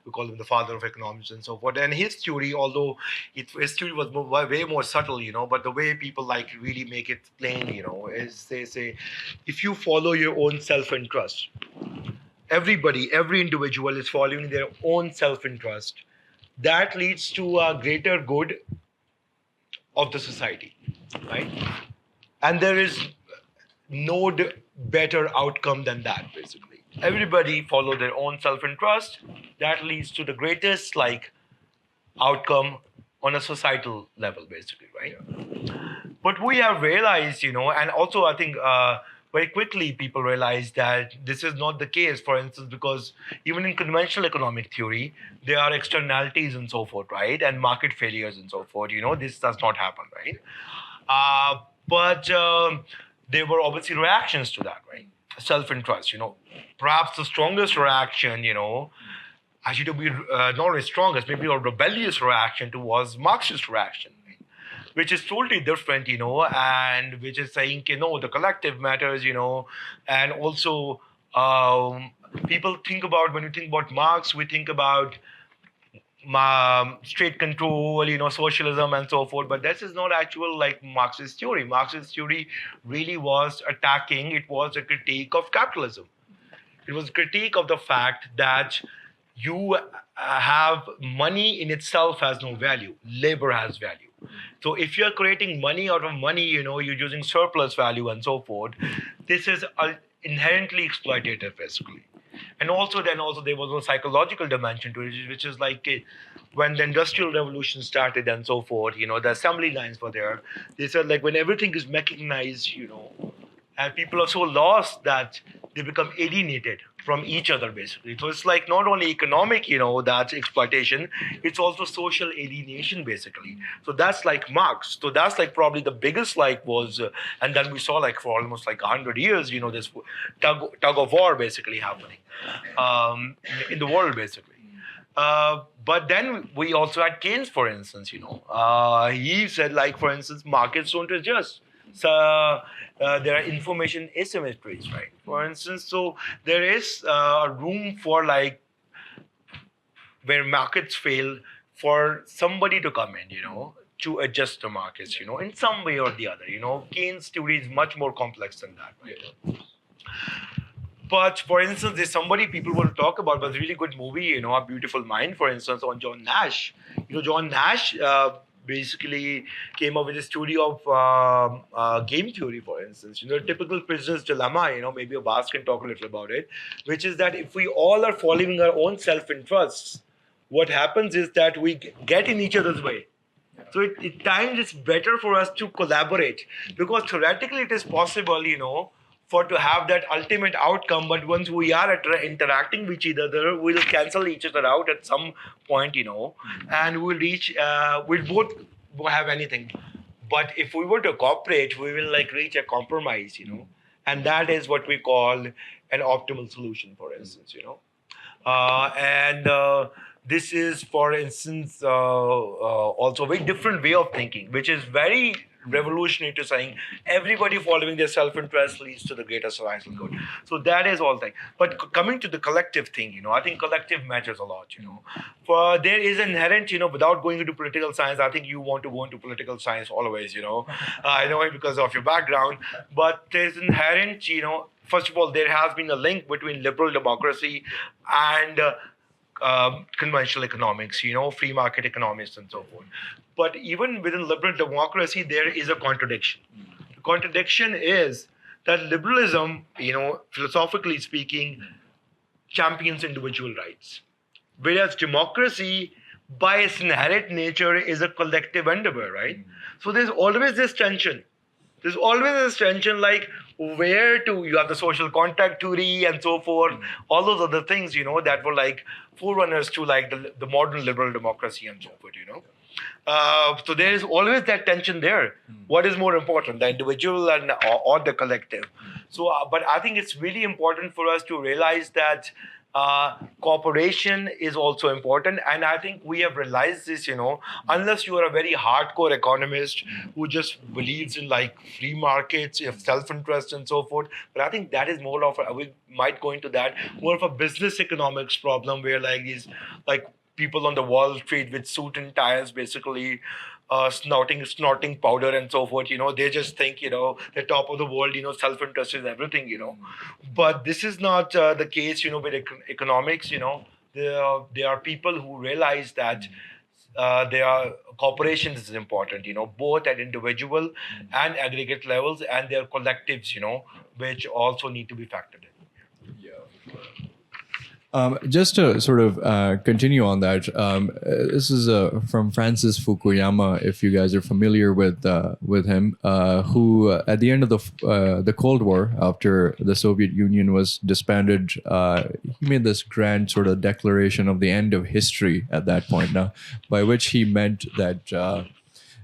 [SPEAKER 2] We call him the father of economics and so forth. And his theory, although his theory was way more subtle, but the way people like really make it plain, is they say, if you follow your own self-interest, every individual is following their own self-interest, that leads to a greater good of the society, right? And there is no better outcome than that, basically. Everybody follow their own self-interest. That leads to the greatest like outcome on a societal level, basically, right? Yeah. But we have realized, and also I think very quickly people realize that this is not the case. For instance, because even in conventional economic theory, there are externalities and so forth, right? And market failures and so forth. This does not happen, right? But there were obviously reactions to that, right? Self-interest, perhaps the strongest reaction, actually to be not only strongest, maybe a rebellious reaction towards Marxist reaction, right? Which is totally different, and which is saying, the collective matters, and also people think about, when you think about Marx, we think about state control, socialism and so forth. But this is not actual like Marxist theory. Marxist theory really was it was a critique of capitalism. It was a critique of the fact that you have money in itself has no value. Labor has value. So if you're creating money out of money, you're using surplus value and so forth. This is inherently exploitative, basically. And also there was a psychological dimension to it, which is like when the Industrial Revolution started and so forth, the assembly lines were there. They said like when everything is mechanized, and people are so lost that they become alienated from each other basically. So it's like not only economic, that's exploitation, it's also social alienation basically. So that's like Marx. So that's like probably the biggest like was, and then we saw like for almost like 100 years, this tug of war basically happening in the world basically. But then we also had Keynes, for instance, he said like, for instance, markets don't adjust. So there are information asymmetries, right? For instance, so there is room for like where markets fail for somebody to come in, to adjust the markets, in some way or the other. Keynes' theory is much more complex than that, right? But for instance, there's somebody people want to talk about, but a really good movie, A Beautiful Mind, for instance, on John Nash. John Nash basically came up with a theory of game theory, for instance. Typical prisoner's dilemma, maybe Abbas can talk a little about it, which is that if we all are following our own self-interests, what happens is that we get in each other's way. So at times it's better for us to collaborate, because theoretically it is possible, for to have that ultimate outcome, but once we are interacting with each other, we'll cancel each other out at some point, and we'll reach, we'll both have anything. But if we were to cooperate, we will like reach a compromise, and that is what we call an optimal solution, for instance, this is, for instance, also a very different way of thinking, which is very revolutionary to saying everybody following their self-interest leads to the greater societal good. So that is all thing. But coming to the collective thing, I think collective matters a lot, For there is inherent, without going into political science, I think you want to go into political science always, I know it because of your background, but there's inherent, first of all, there has been a link between liberal democracy and conventional economics, free market economics and so forth. But even within liberal democracy, there is a contradiction. The contradiction is that liberalism, philosophically speaking, champions individual rights. Whereas democracy, by its inherent nature, is a collective endeavor, right? So there's always this tension. There's always this tension, like where to, you have the social contract theory and so forth, all those other things, that were like forerunners to like the modern liberal democracy and so forth, So there is always that tension there. What is more important, the individual or the collective? So, but I think it's really important for us to realize that cooperation is also important, and I think we have realized this, unless you are a very hardcore economist who just believes in like free markets, self-interest and so forth. But I think that is more of we might go into that, more of a business economics problem, where like these like people on the Wall Street with suit and ties basically snorting powder and so forth, they just think, the top of the world, self-interest is everything, But this is not the case, with economics, there are people who realize that cooperation is important, both at individual and aggregate levels, and there are collectives, which also need to be factored in.
[SPEAKER 7] Just to sort of continue on that, this is from Francis Fukuyama, if you guys are familiar with him, who at the end of the Cold War, after the Soviet Union was disbanded, he made this grand sort of declaration of the end of history at that point. Now, by which he meant that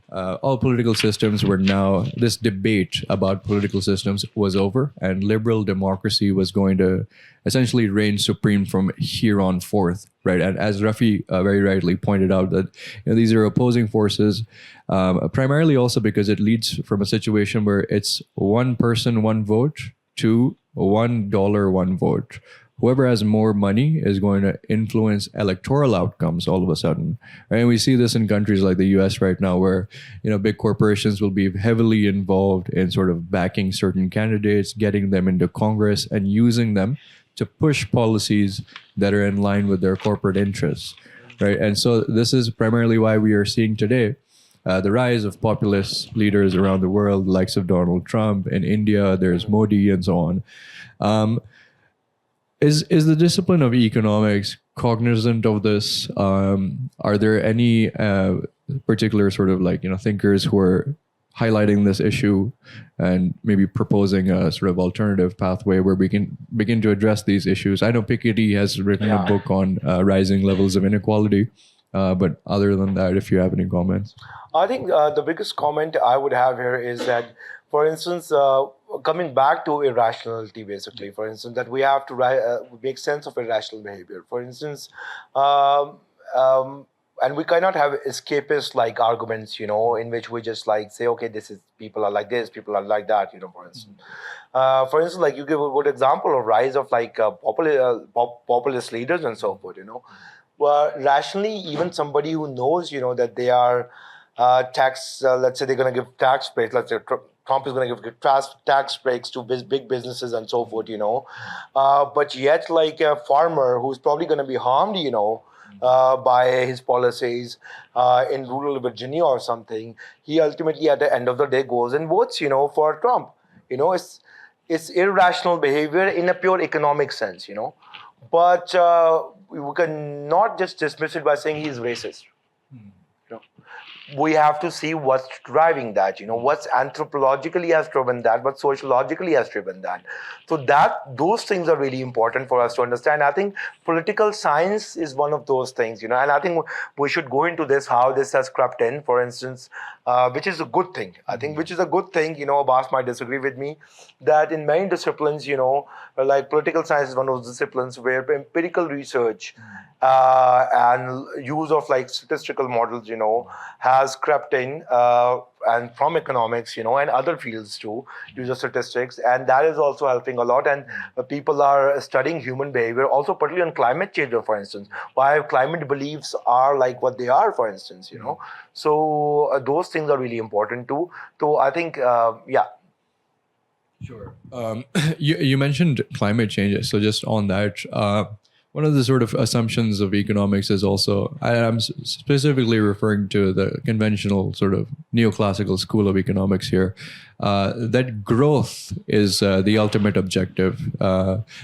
[SPEAKER 7] all political systems were now, this debate about political systems was over, and liberal democracy was going to essentially reign supreme from here on forth, right? And as Rafi very rightly pointed out, that these are opposing forces, primarily also because it leads from a situation where it's one person, one vote to $1, one vote. Whoever has more money is going to influence electoral outcomes all of a sudden. Right? And we see this in countries like the US right now, where big corporations will be heavily involved in sort of backing certain candidates, getting them into Congress, and using them to push policies that are in line with their corporate interests. Right? And so this is primarily why we are seeing today the rise of populist leaders around the world, the likes of Donald Trump. In India, there's Modi and so on. Is the discipline of economics cognizant of this? Are there any particular sort of like thinkers who are highlighting this issue and maybe proposing a sort of alternative pathway where we can begin to address these issues. I know Piketty has written a book on rising levels of inequality, but other than that, if you have any comments.
[SPEAKER 2] I think the biggest comment I would have here is that, for instance, coming back to irrationality, basically, for instance, that we have to make sense of irrational behavior. For instance, and we cannot have escapist like arguments, in which we just like say, okay, this is people are like this, people are like that, for instance. Like you give a good example of rise of like populist leaders and so forth, Well, rationally, even somebody who knows, that they are let's say they're going to give tax breaks, let's say Trump is going to give tax breaks to big businesses and so forth, but yet like a farmer who's probably going to be harmed, by his policies in rural Virginia or something, he ultimately at the end of the day goes and votes, for Trump. It's irrational behavior in a pure economic sense, but we can not just dismiss it by saying he's racist. We have to see what's driving that, what's anthropologically has driven that, what sociologically has driven that. So those things are really important for us to understand. I think political science is one of those things, and I think we should go into this, how this has crept in, for instance, which is a good thing. I think which is a good thing, Abbas might disagree with me, that in many disciplines, like political science is one of those disciplines where empirical research and use of like statistical models, has crept in, and from economics, and other fields too, use of statistics, and that is also helping a lot. And people are studying human behavior, also particularly on climate change, for instance, why climate beliefs are like what they are, for instance, So those things are really important too. So I think, yeah.
[SPEAKER 7] Sure. You mentioned climate change. So just on that, one of the sort of assumptions of economics is also, I'm specifically referring to the conventional sort of neoclassical school of economics here, that growth is the ultimate objective,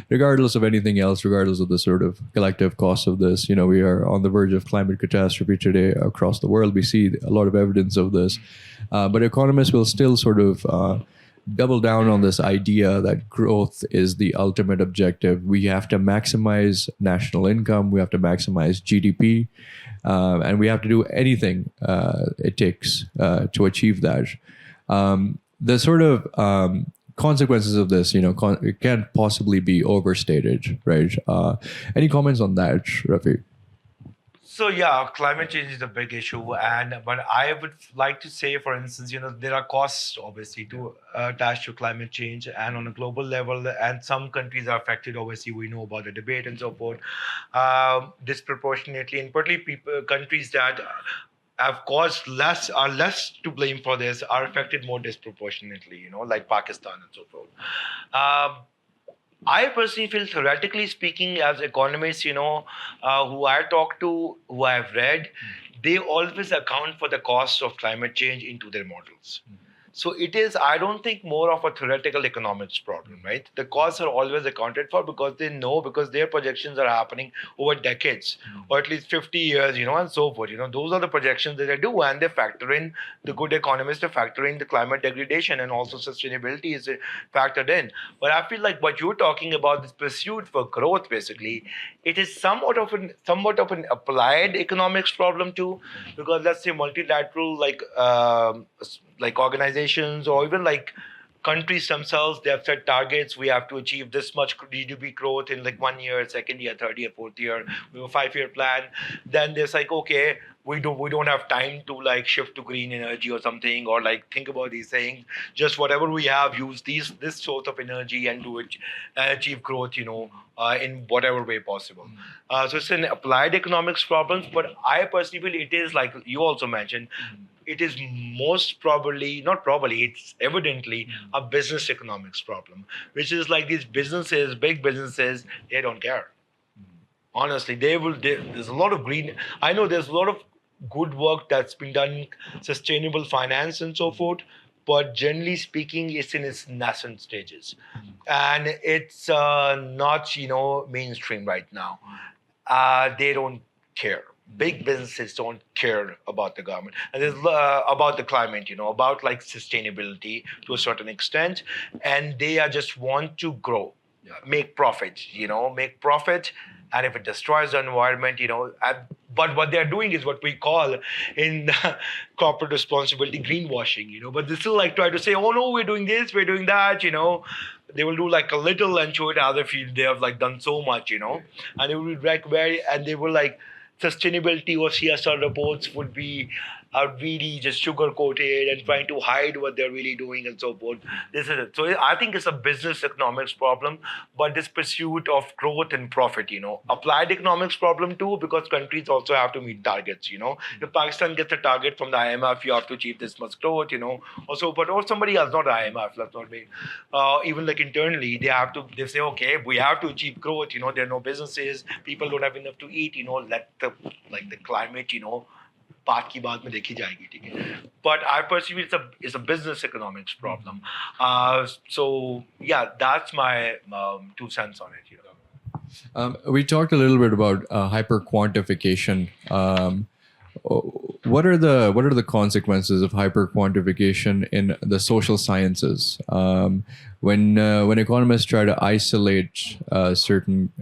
[SPEAKER 7] regardless of anything else, regardless of the sort of collective cost of this. We are on the verge of climate catastrophe today across the world. We see a lot of evidence of this. But economists will still sort of double down on this idea that growth is the ultimate objective. We have to maximize national income. We have to maximize GDP. And we have to do anything it takes to achieve that. The sort of consequences of this, it can't possibly be overstated, right? Any comments on that, Rafi?
[SPEAKER 2] So yeah, climate change is a big issue, but I would like to say, for instance, there are costs obviously to attached to climate change, and on a global level, and some countries are affected. Obviously, we know about the debate and so forth, disproportionately, and particularly countries that have caused are less to blame for this are affected more disproportionately. Like Pakistan and so forth. I personally feel, theoretically speaking, as economists, who I talk to, who I've read, they always account for the costs of climate change into their models. So it is, I don't think, more of a theoretical economics problem, right? The costs are always accounted for because they know, because their projections are happening over decades, or at least 50 years, and so forth. Those are the projections that they do, and they factor in, the good economists, they factor in the climate degradation, and also sustainability is factored in. But I feel like what you're talking about, this pursuit for growth, basically, it is somewhat of an applied economics problem too, because let's say multilateral, like organizations, or even like countries themselves, they have set targets. We have to achieve this much GDP growth in like 1 year, second year, third year, fourth year. We have a 5-year plan. Then there's like, okay, we don't have time to like shift to green energy or something, or like think about these things. Just whatever we have, use this source of energy and do it and achieve growth, in whatever way possible. So it's an applied economics problem, but I personally feel it is, like you also mentioned, it is most probably, not probably, it's evidently a business economics problem, which is like these businesses, big businesses, they don't care. Honestly, there's a lot of green, I know there's a lot of good work that's been done in sustainable finance and so forth, but generally speaking, it's in its nascent stages. And it's not, mainstream right now. They don't care. big businesses don't care about the government and there's about the climate, about like sustainability to a certain extent, and they are just want to grow, make profits, make profit, and if it destroys the environment, but what they're doing is what we call in corporate responsibility greenwashing, but they still like try to say, oh no, we're doing this, we're doing that, they will do like a little and show it other field they have like done so much, and it will be like very, and they will like sustainability or CSR reports would be are really just sugar coated and trying to hide what they're really doing and so forth. This is it. So I think it's a business economics problem, but this pursuit of growth and profit, applied economics problem too, because countries also have to meet targets. If Pakistan gets a target from the IMF, you have to achieve this much growth, also, but or somebody else, not the IMF, let's not be, even like internally, they say, okay, we have to achieve growth, there are no businesses, people don't have enough to eat, let the climate, बात की बात में देखी जाएगी, ठीक है? But I perceive it's a business economics problem. So yeah, that's my 2 cents on it.
[SPEAKER 7] We talked a little bit about hyper quantification. What are the consequences of hyper quantification in the social sciences? When economists try to isolate certain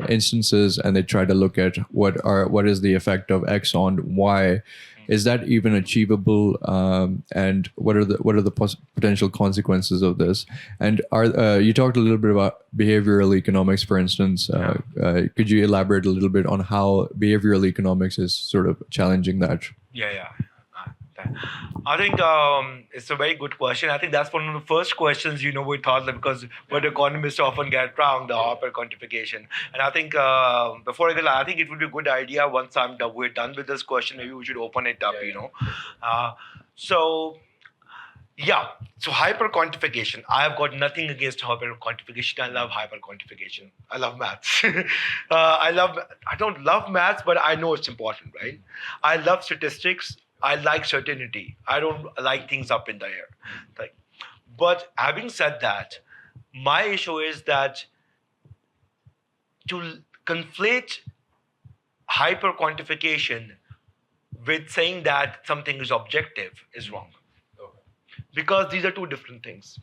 [SPEAKER 7] instances and they try to look at what is the effect of X on Y, is that even achievable? And what are the potential consequences of this? And you talked a little bit about behavioral economics, for instance. Could you elaborate a little bit on how behavioral economics is sort of challenging that?
[SPEAKER 2] Yeah. I think it's a very good question. I think that's one of the first questions, we thought, because what economists often get wrong, the hyper quantification. And I think before I go, I think it would be a good idea once we're done with this question, maybe we should open it up, So hyper quantification. I have got nothing against hyper quantification. I love hyper quantification. I love maths. I don't love maths, but I know it's important, right? I love statistics. I like certainty. I don't like things up in the air. But having said that, my issue is that to conflate hyper quantification with saying that something is objective is wrong. Because these are two different things.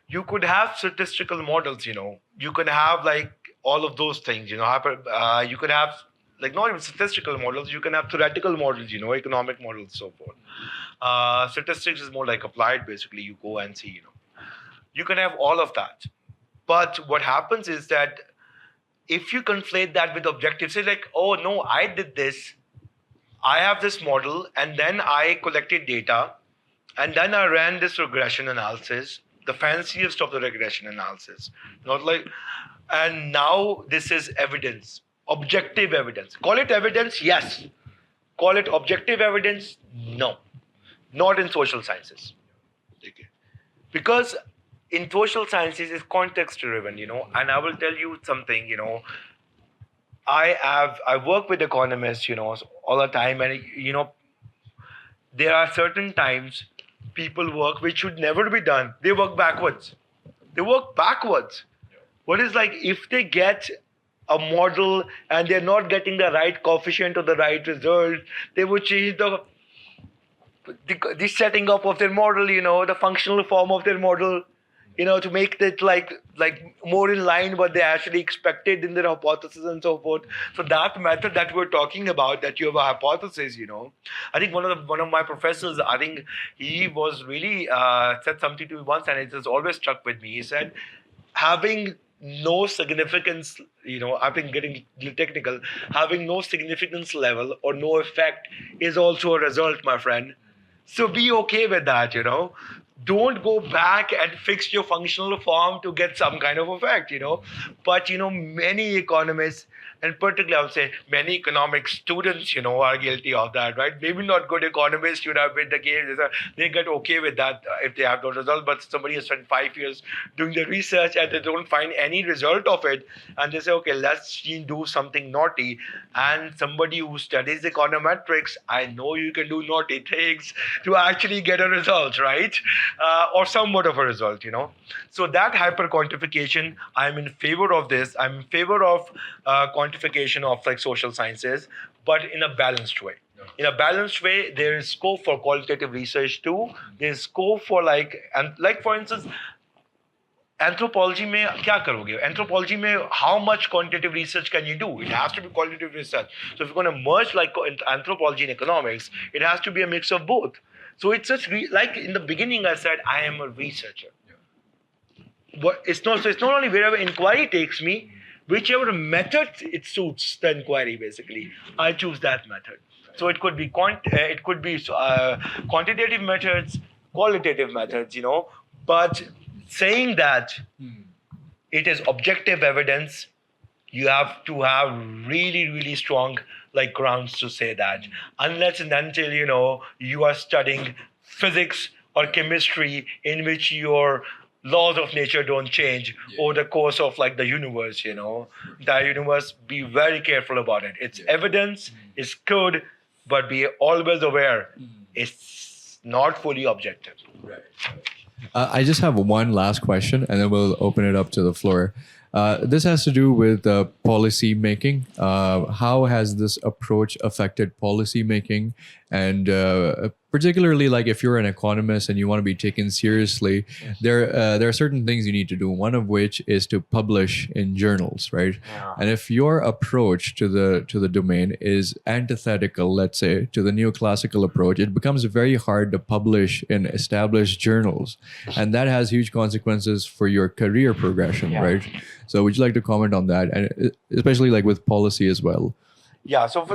[SPEAKER 2] You could have statistical models, you could have like all of those things, you could have like not even statistical models, you can have theoretical models, economic models, so forth. Statistics is more like applied, basically, you go and see, You can have all of that. But what happens is that if you conflate that with objectives, say like, oh no, I did this, I have this model, and then I collected data, and then I ran this regression analysis, the fanciest of the regression analysis. And now this is evidence. Objective evidence. Call it evidence, yes. Call it objective evidence, no. Not in social sciences. Okay. Because in social sciences, it's context driven, and I will tell you something, I work with economists, all the time, and there are certain times people work which should never be done. They work backwards. What is like if they get a model and they're not getting the right coefficient or the right result, they would change the setting up of their model, the functional form of their model, to make it like more in line what they actually expected in their hypothesis and so forth. So that method that we're talking about, that you have a hypothesis, I think one of my professors, I think he was really said something to me once, and it has always stuck with me. He said, having no significance, I've been getting technical, having no significance level or no effect is also a result, my friend. So be okay with that, Don't go back and fix your functional form to get some kind of effect, But, many economists, and particularly I would say many economic students, are guilty of that, right? Maybe not good economists should have been the case. They get okay with that if they have no result, but somebody has spent 5 years doing the research and they don't find any result of it. And they say, okay, let's do something naughty. And somebody who studies econometrics, I know you can do naughty things to actually get a result, right? Or somewhat of a result, So that hyper quantification, I'm in favor of this. I'm in favor of quantification of like social sciences, but in a balanced way. In a balanced way, there is scope for qualitative research too. There is scope for like for instance, anthropology में क्या करोगे? Anthropology में how much quantitative research can you do? It has to be qualitative research. So if you're going to merge like anthropology and economics, it has to be a mix of both. So it's just like in the beginning I said I am a researcher. But it's not only wherever inquiry takes me, whichever method it suits the inquiry. Basically, I choose that method. So it could be quantitative methods, qualitative methods, But saying that it is objective evidence, you have to have really, really strong grounds to say that. Unless and until you are studying physics or chemistry in which your laws of nature don't change over the course of the universe, the universe, be very careful about it. It's evidence, it's good, but be always aware it's not fully objective.
[SPEAKER 7] Right. I just have one last question, and then we'll open it up to the floor. This has to do with policy making. How has this approach affected policy making? And particularly, if you're an economist and you want to be taken seriously, there are certain things you need to do. One of which is to publish in journals, right? Yeah. And if your approach to the domain is antithetical, let's say, to the neoclassical approach, it becomes very hard to publish in established journals, and that has huge consequences for your career progression, right? So would you like to comment on that, and especially with policy as well?
[SPEAKER 2] Yeah, so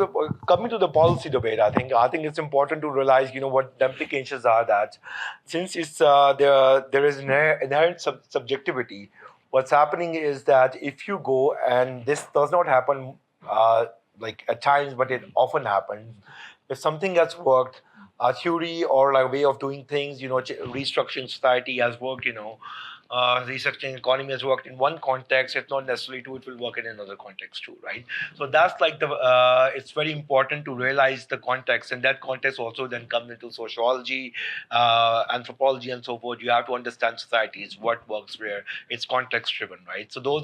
[SPEAKER 2] coming to the policy debate, I think it's important to realize, what the implications are, that since it's there is inherent subjectivity. What's happening is that if you go, and this does not happen at times, but it often happens, if something has worked, a theory or a way of doing things, restructuring society has worked, restructuring economy has worked in one context, it's not necessarily true it will work in another context too, right? So that's it's very important to realize the context, and that context also then comes into sociology, anthropology, and so forth. You have to understand societies, what works where. It's context driven, right? So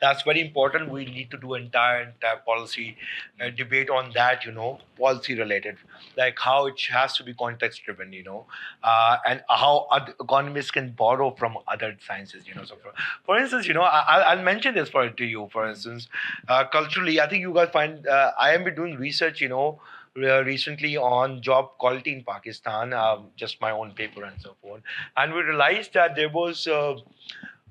[SPEAKER 2] that's very important. We need to do entire policy debate on that, policy related, how it has to be context driven, and how economists can borrow from other sciences, So for instance, I'll mention this to you. For instance, culturally, I think you guys find I am doing research, recently on job quality in Pakistan, just my own paper and so forth, and we realized that there was.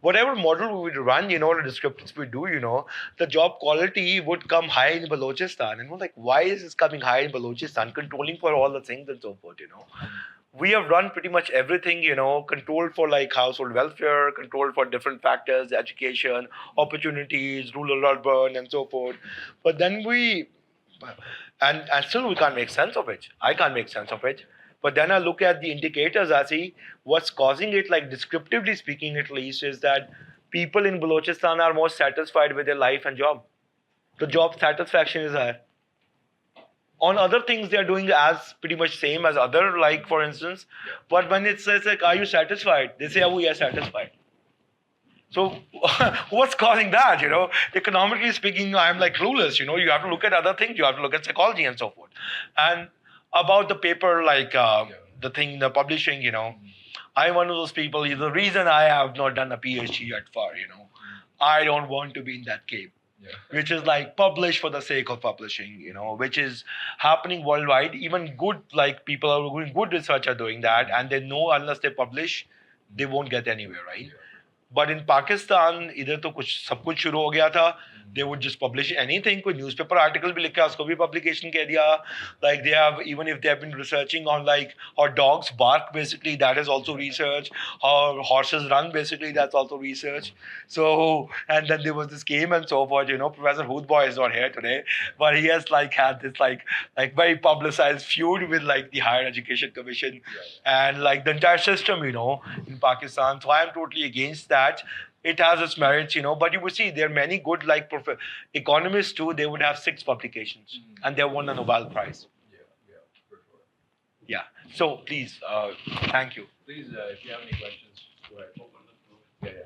[SPEAKER 2] Whatever model we would run, the descriptors we do, the job quality would come high in Balochistan. And we're like, why is this coming high in Balochistan? Controlling for all the things and so forth, We have run pretty much everything, controlled for household welfare, controlled for different factors, education, opportunities, rural, urban, and so forth. But then and still we can't make sense of it. I can't make sense of it. But then I look at the indicators, I see what's causing it, descriptively speaking at least, is that people in Balochistan are more satisfied with their life and job. The job satisfaction is higher. On other things, they are doing as pretty much same as other, for instance. But when it says, are you satisfied? They say, oh, we are satisfied. So what's causing that, Economically speaking, I'm clueless, You have to look at other things. You have to look at psychology and so forth. And about the paper, the publishing, I'm one of those people. The reason I have not done a PhD yet far, I don't want to be in that cave, which is publish for the sake of publishing, which is happening worldwide. Even good, people are doing good research are doing that, and they know unless they publish, they won't get anywhere, right? But in Pakistan, इधर तो सब कुछ शुरू हो गया था. They would just publish anything. कोई newspaper article भी लिखा, उसको भी publication कह दिया. They have, even if they have been researching on how dogs bark, basically that is also research. How horses run, basically that's also research. So, and then there was this game and so forth. Professor Haqooq-e-Khalq is not here today, but he has had this very publicized feud with the Higher Education Commission and the entire system, in Pakistan. So I am totally against that. It has its merits, but you will see there are many good economists too. They would have 6 publications and they won a Nobel Prize. Yeah. So please, thank you.
[SPEAKER 4] Please, if you have any questions, go ahead.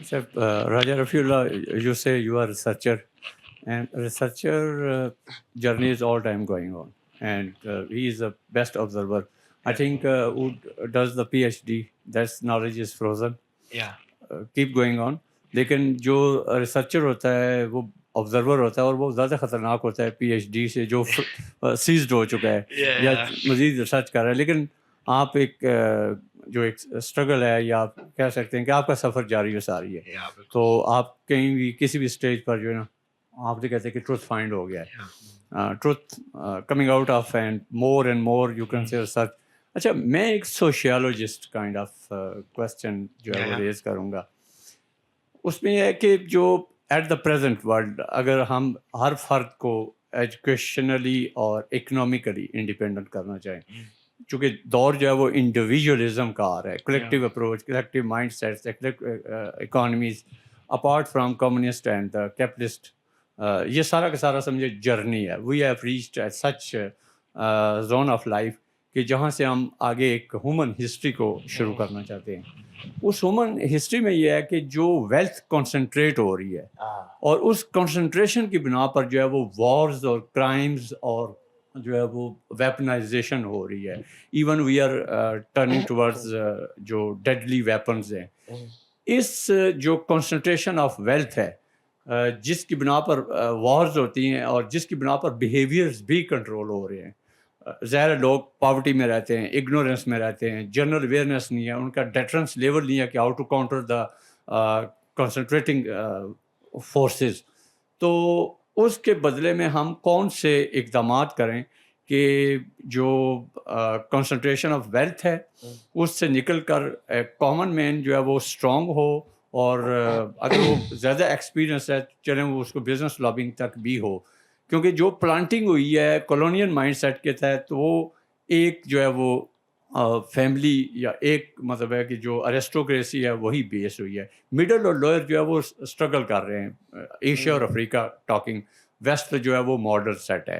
[SPEAKER 4] So, Raja Rafi Ullah, you say you are a researcher And researcher journey is all time going on, and he is the best observer. I think who does the PhD, that's knowledge is frozen.
[SPEAKER 2] Yeah.
[SPEAKER 4] Keep going on. لیکن جو researcher ہوتا ہے وہ observer ہوتا ہے اور وہ زیادہ خطرناک ہوتا ہے پی ایچ ڈی سے جو سیزڈ ہو چکا ہے یا مزید ریسرچ کر رہا ہے. لیکن آپ ایک جو ایک اسٹرگل ہے یا آپ کہہ سکتے ہیں کہ آپ کا سفر جاری و ساری ہے, تو آپ کہیں بھی کسی بھی اسٹیج پر جو ہے نا آپ جو کہتے ہیں کہ ٹروتھ فائنڈ ہو گیا ہے, truth coming out of and more you can say research. اچھا, میں ایک سوشیالوجسٹ کائنڈ آف کوشچن جو ہے وہ ریز کروں گا. اس میں یہ ہے کہ جو ایٹ دا پریزنٹ ورلڈ اگر ہم ہر فرد کو ایجوکیشنلی اور اکنامکلی انڈیپینڈنٹ کرنا چاہیں, چونکہ دور جو ہے وہ انڈیویجولزم کا آ رہا ہے, collective approach, collective mind sets, economies apart from communist and capitalist, یہ سارا کا سارا سمجھے جرنی ہے. We have reached at such zone of life کہ جہاں سے ہم آگے ایک ہیومن ہسٹری کو شروع کرنا چاہتے ہیں. اس ہیومن ہسٹری میں یہ ہے کہ جو ویلتھ کنسنٹریٹ ہو رہی ہے اور اس کنسنٹریشن کی بنا پر جو ہے وہ وارز اور کرائمز اور جو ہے وہ ویپنائزیشن ہو رہی ہے. Even we are turning towards جو ڈیڈلی ویپنز ہیں. اس جو کنسنٹریشن آف ویلتھ ہے جس کی بنا پر وارز ہوتی ہیں اور جس کی بنا پر بیہیویئرز بھی کنٹرول ہو رہے ہیں. ظاہر لوگ پاورٹی میں رہتے ہیں, اگنورینس میں رہتے ہیں, جنرل اویئرنیس نہیں ہے, ان کا ڈیٹرنس لیول نہیں ہے کہ how to counter the concentrating forces. تو اس کے بدلے میں ہم کون سے اقدامات کریں کہ جو کنسنٹریشن آف ویلتھ ہے اس سے نکل کر کامن مین جو ہے وہ اسٹرانگ ہو, اور اگر وہ زیادہ ایکسپیرئنس ہے چلیں وہ اس کو بزنس لابنگ تک بھی ہو. کیونکہ جو پلانٹنگ ہوئی ہے کالونین مائنڈ سیٹ کے تحت, وہ ایک جو ہے وہ فیملی یا ایک مطلب ہے کہ جو ارسٹوکریسی ہے وہی بیس ہوئی ہے. مڈل اور لوئر جو ہے وہ اسٹرگل کر رہے ہیں, ایشیا اور افریقہ ٹاکنگ, ویسٹ جو ہے وہ ماڈرن سیٹ ہے.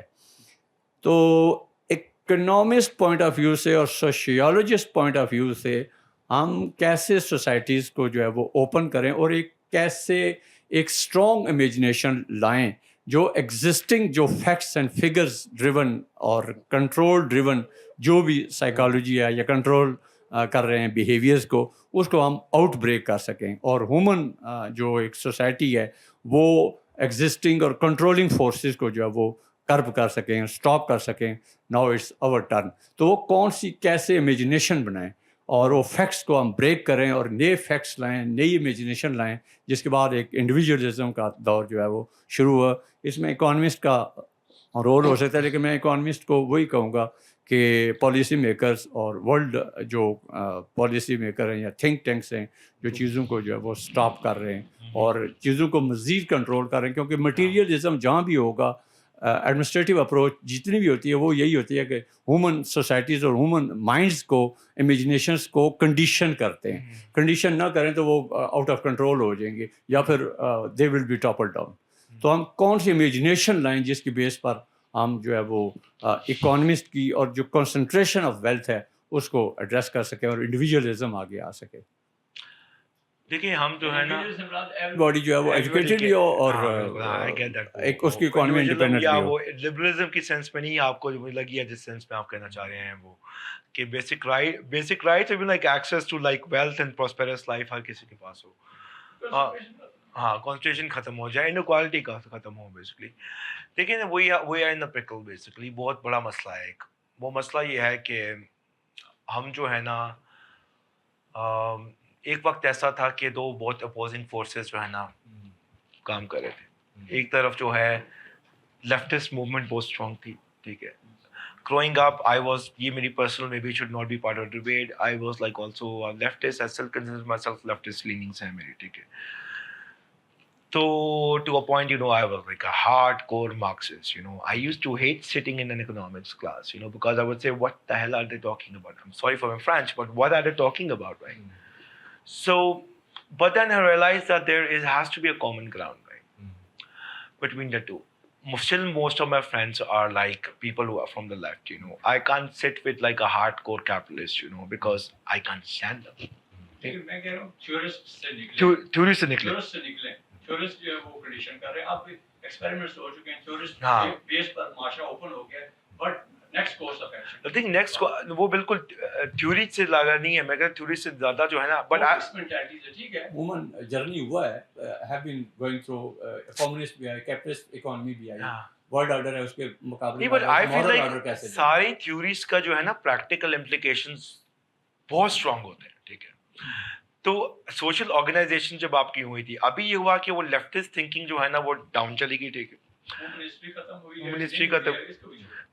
[SPEAKER 4] تو اکنامسٹ پوائنٹ آف ویو سے اور سوشیالوجسٹ پوائنٹ آف ویو سے ہم کیسے سوسائٹیز کو جو ہے وہ اوپن کریں اور ایک کیسے ایک اسٹرانگ امیجنیشن لائیں جو ایگزسٹنگ جو فیکٹس اینڈ فگرز ڈریون اور کنٹرول ڈریون جو بھی سائیکالوجی ہے یا کنٹرول کر رہے ہیں بیہیویئرز کو, اس کو ہم آؤٹ بریک کر سکیں اور ہیومن جو ایک سوسائٹی ہے وہ ایگزسٹنگ اور کنٹرولنگ فورسز کو جو ہے وہ کرب کر سکیں, اسٹاپ کر سکیں. Now it's our turn. تو وہ کون سی کیسے امیجنیشن بنائیں اور وہ فیکٹس کو ہم بریک کریں اور نئے فیکٹس لائیں, نئی امیجنیشن لائیں, جس کے بعد ایک انڈیویجولزم کا دور جو ہے وہ شروع ہوا. اس میں اکانومسٹ کا رول ہو سکتا ہے, لیکن میں اکانومسٹ کو وہی کہوں گا کہ پالیسی میکرز اور ورلڈ جو پالیسی میکر ہیں یا تھنک ٹینکس ہیں جو چیزوں کو جو ہے وہ اسٹاپ کر رہے ہیں اور چیزوں کو مزید کنٹرول کر رہے ہیں. کیونکہ مٹیریلزم جہاں بھی ہوگا, ایڈمنسٹریٹو اپروچ جتنی بھی ہوتی ہے وہ یہی ہوتی ہے کہ ہیومن سوسائٹیز اور ہیومن مائنڈس کو, امیجنیشنس کو کنڈیشن کرتے ہیں. کنڈیشن نہ کریں تو وہ آؤٹ آف کنٹرول ہو جائیں گے یا پھر دے ول بی ٹاپل ڈاؤن. تو ہم کون سی امیجنیشن لائیں جس کی بیس پر ہم جو ہے وہ اکانومسٹ کی اور جو کنسنٹریشن آف ویلتھ ہے اس کو ایڈریس کر سکیں اور انڈیویجولزم آگے آ سکے.
[SPEAKER 2] دیکھیے ہم جو ہے نا
[SPEAKER 4] باڈی جو ہے وہ ایجوکیٹڈ ہو اور ایک اس کی اکانومی انڈیپینڈنٹ
[SPEAKER 2] یا
[SPEAKER 4] ہو.
[SPEAKER 2] وہ لبرلزم کی سینس میں نہیں, آپ کو جو لگی ہے جس سینس میں آپ کہنا چاہ رہے ہیں وہ کہ basic rights like access to like wealth and prosperous life ہر کسی کے پاس ہو. ہاں, کانسٹیٹیوشن ختم ہو جائے, انکوالٹی کا ختم ہو بیسکلی. لیکن we are in pickle basically. بہت بڑا مسئلہ ہے ایک. وہ مسئلہ یہ ہے کہ ہم جو ہے نا ایک وقت ایسا تھا کہ دو بہت اپوزنگ فورسز جو ہے نا کام کر رہے تھے. ایک طرف جو ہے لیفٹسٹ موومنٹ بہت اسٹرانگ تھی, ٹھیک ہے. Growing up, I was, یہ میری personal maybe should not be part of the debate, I was like also a leftist. I still consider myself leftist leanings ہیں میری, ٹھیک ہے. So to a point, I was like a hardcore Marxist. I used to hate sitting in an economics class, because I would say, what the hell are they talking about? I'm sorry for my French, but what are they talking about, right? So, but then I realized that there has to be a common ground, right, between the two. Still, most of my friends are like people who are from the left, I can't sit with like a hardcore capitalist, because I can't stand them.
[SPEAKER 4] میں کہہ رہا ہوں theorist سے
[SPEAKER 2] Tourist سے نکلے.
[SPEAKER 4] Theorist جو ہے وہ کنڈیشن کر رہے ہیں. آپ ایکسپیریمنٹس ہو چکے ہیں, تھیورسٹ
[SPEAKER 2] ہاں.
[SPEAKER 4] بیس پر معاشرہ اوپن ہو گیا, but next course of action
[SPEAKER 2] I think next وہ بالکل تھیوری سے لگا نہیں ہے, میں کہتا تھیوری سے زیادہ جو ہے نا, بٹ
[SPEAKER 4] مینٹالٹی سے ٹھیک ہے, عموماً جرنی ہوا ہے, have been going through, communist بھی آئی, کیپٹلسٹ اکانومی بھی آئی, ورلڈ آرڈر ہے اس کے مقابلے
[SPEAKER 2] but I feel
[SPEAKER 4] modern order
[SPEAKER 2] like
[SPEAKER 4] کیسے
[SPEAKER 2] ساری تھیوریز کا جو ہے نا پریکٹیکل امپلیکیشنز بہت اسٹرانگ ہوتے ہیں, ٹھیک ہے. تو سوشل آرگنائزیشن جب آپ کی ہوئی تھی, ابھی یہ ہوا کہ وہ لیفٹسٹ تھنکنگ جو ہے نا وہ ڈاؤن چلی گئی, ٹھیک ہے, ہسٹری ختم.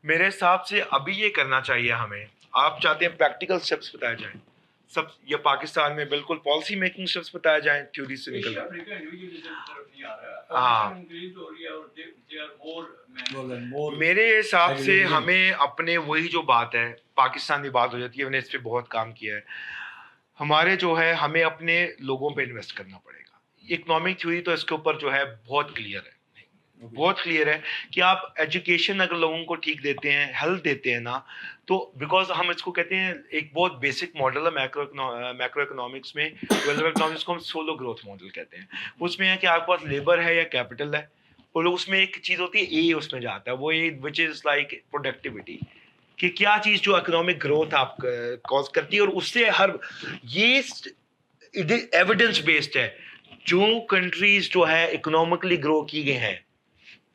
[SPEAKER 2] میرے حساب سے ابھی یہ کرنا چاہیے ہمیں, آپ چاہتے ہیں پریکٹیکل اسٹیپس بتائے جائیں, سب یہ پاکستان میں بالکل پالیسی میکنگ اسٹیپس بتائے جائیں تھیوری سے نکل میرے حساب سے ہمیں اپنے وہی جو بات ہے پاکستانی بات ہو جاتی ہے, میں نے اس پہ بہت کام کیا ہے, ہمارے جو ہے ہمیں اپنے لوگوں پہ انویسٹ کرنا پڑے گا. اکنامک تھیوری تو اس کے اوپر جو ہے بہت کلیئر ہے, بہت کلیئر ہے کہ آپ ایجوکیشن اگر لوگوں کو ٹھیک دیتے ہیں, ہیلتھ دیتے ہیں نا, تو بیکاز ہم اس کو کہتے ہیں ایک بہت بیسک ماڈل ہے میکرو اکنامکس میں, ڈیولپمنٹ اکنامکس کو ہم سولو گروتھ ماڈل کہتے ہیں. اس میں ہے کہ آپ کے پاس لیبر ہے یا کیپٹل ہے, اور اس میں ایک چیز ہوتی ہے اے, اس میں جاتا ہے وہ وچ از لائک پروڈکٹیوٹی, کہ کیا چیز جو اکنامک گروتھ آپ کاز کرتی ہے, اور اس سے ہر یہ ایویڈنس بیسڈ ہے. جو کنٹریز جو ہے اکنامکلی گرو کی گئے ہیں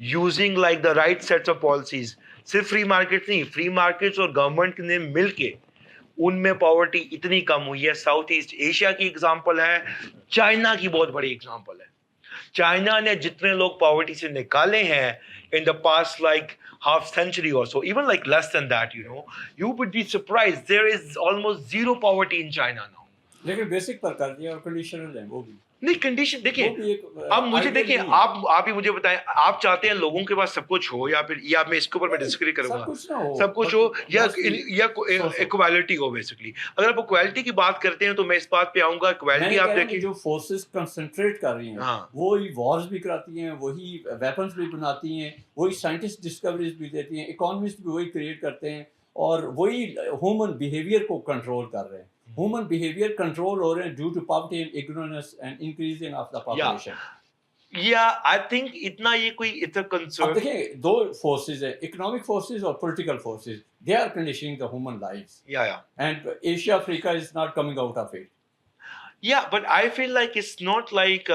[SPEAKER 2] using like the right sets of policies, صرف فری مارکیٹ نہیں, فری مارکیٹس اور گورنمنٹ نے مل کے ان میں پاورٹی اتنی کم ہوئی ہے. ساؤتھ ایسٹ ایشیا کی اگزامپل ہے, چائنا کی بہت بڑی اگزامپل ہے. چائنا نے جتنے لوگ پاورٹی سے نکالے ہیں in the past like half century or so, even like less than that, you would be surprised, there is almost zero poverty in China now.
[SPEAKER 4] لیکن بیسک پر کر دیا اور کنڈیشنل ہیں وہ بھی
[SPEAKER 2] نہیں کنڈیشن دیکھیں, اب مجھے دیکھیں, آپ ہی مجھے بتائیں, آپ چاہتے ہیں لوگوں کے پاس سب کچھ ہو, یا پھر یا میں اس کے اوپر میں ڈسکری کروں گا سب کچھ ہو یا ایکوالٹی ہو. بیسکلی اگر آپ ایکوالٹی کی بات کرتے ہیں تو میں اس بات پہ آؤں گا, ایکوالٹی آپ دیکھیں
[SPEAKER 4] جو فورسز کنسنٹریٹ کر رہی ہیں وہی وارز بھی کراتی ہیں, وہی ویپنز بھی بناتی ہیں, وہی سائنٹسٹ ڈسکوریز بھی دیتی ہیں, اکانومسٹ بھی وہی کریٹ کرتے ہیں, اور وہی ہیومن بیہیویئر کو کنٹرول کر رہے ہیں. Human behavior control ہو رہے ہیں due to poverty and ignorance and increasing of the population.
[SPEAKER 2] Yeah, I think اتنا یہ کوئی it's a concern.
[SPEAKER 4] اب دیکھیں دو forces ہیں, economic forces اور political forces. They are conditioning the human lives.
[SPEAKER 2] Yeah.
[SPEAKER 4] And Asia, Africa is not coming out of it.
[SPEAKER 2] Yeah, but I feel like it's not like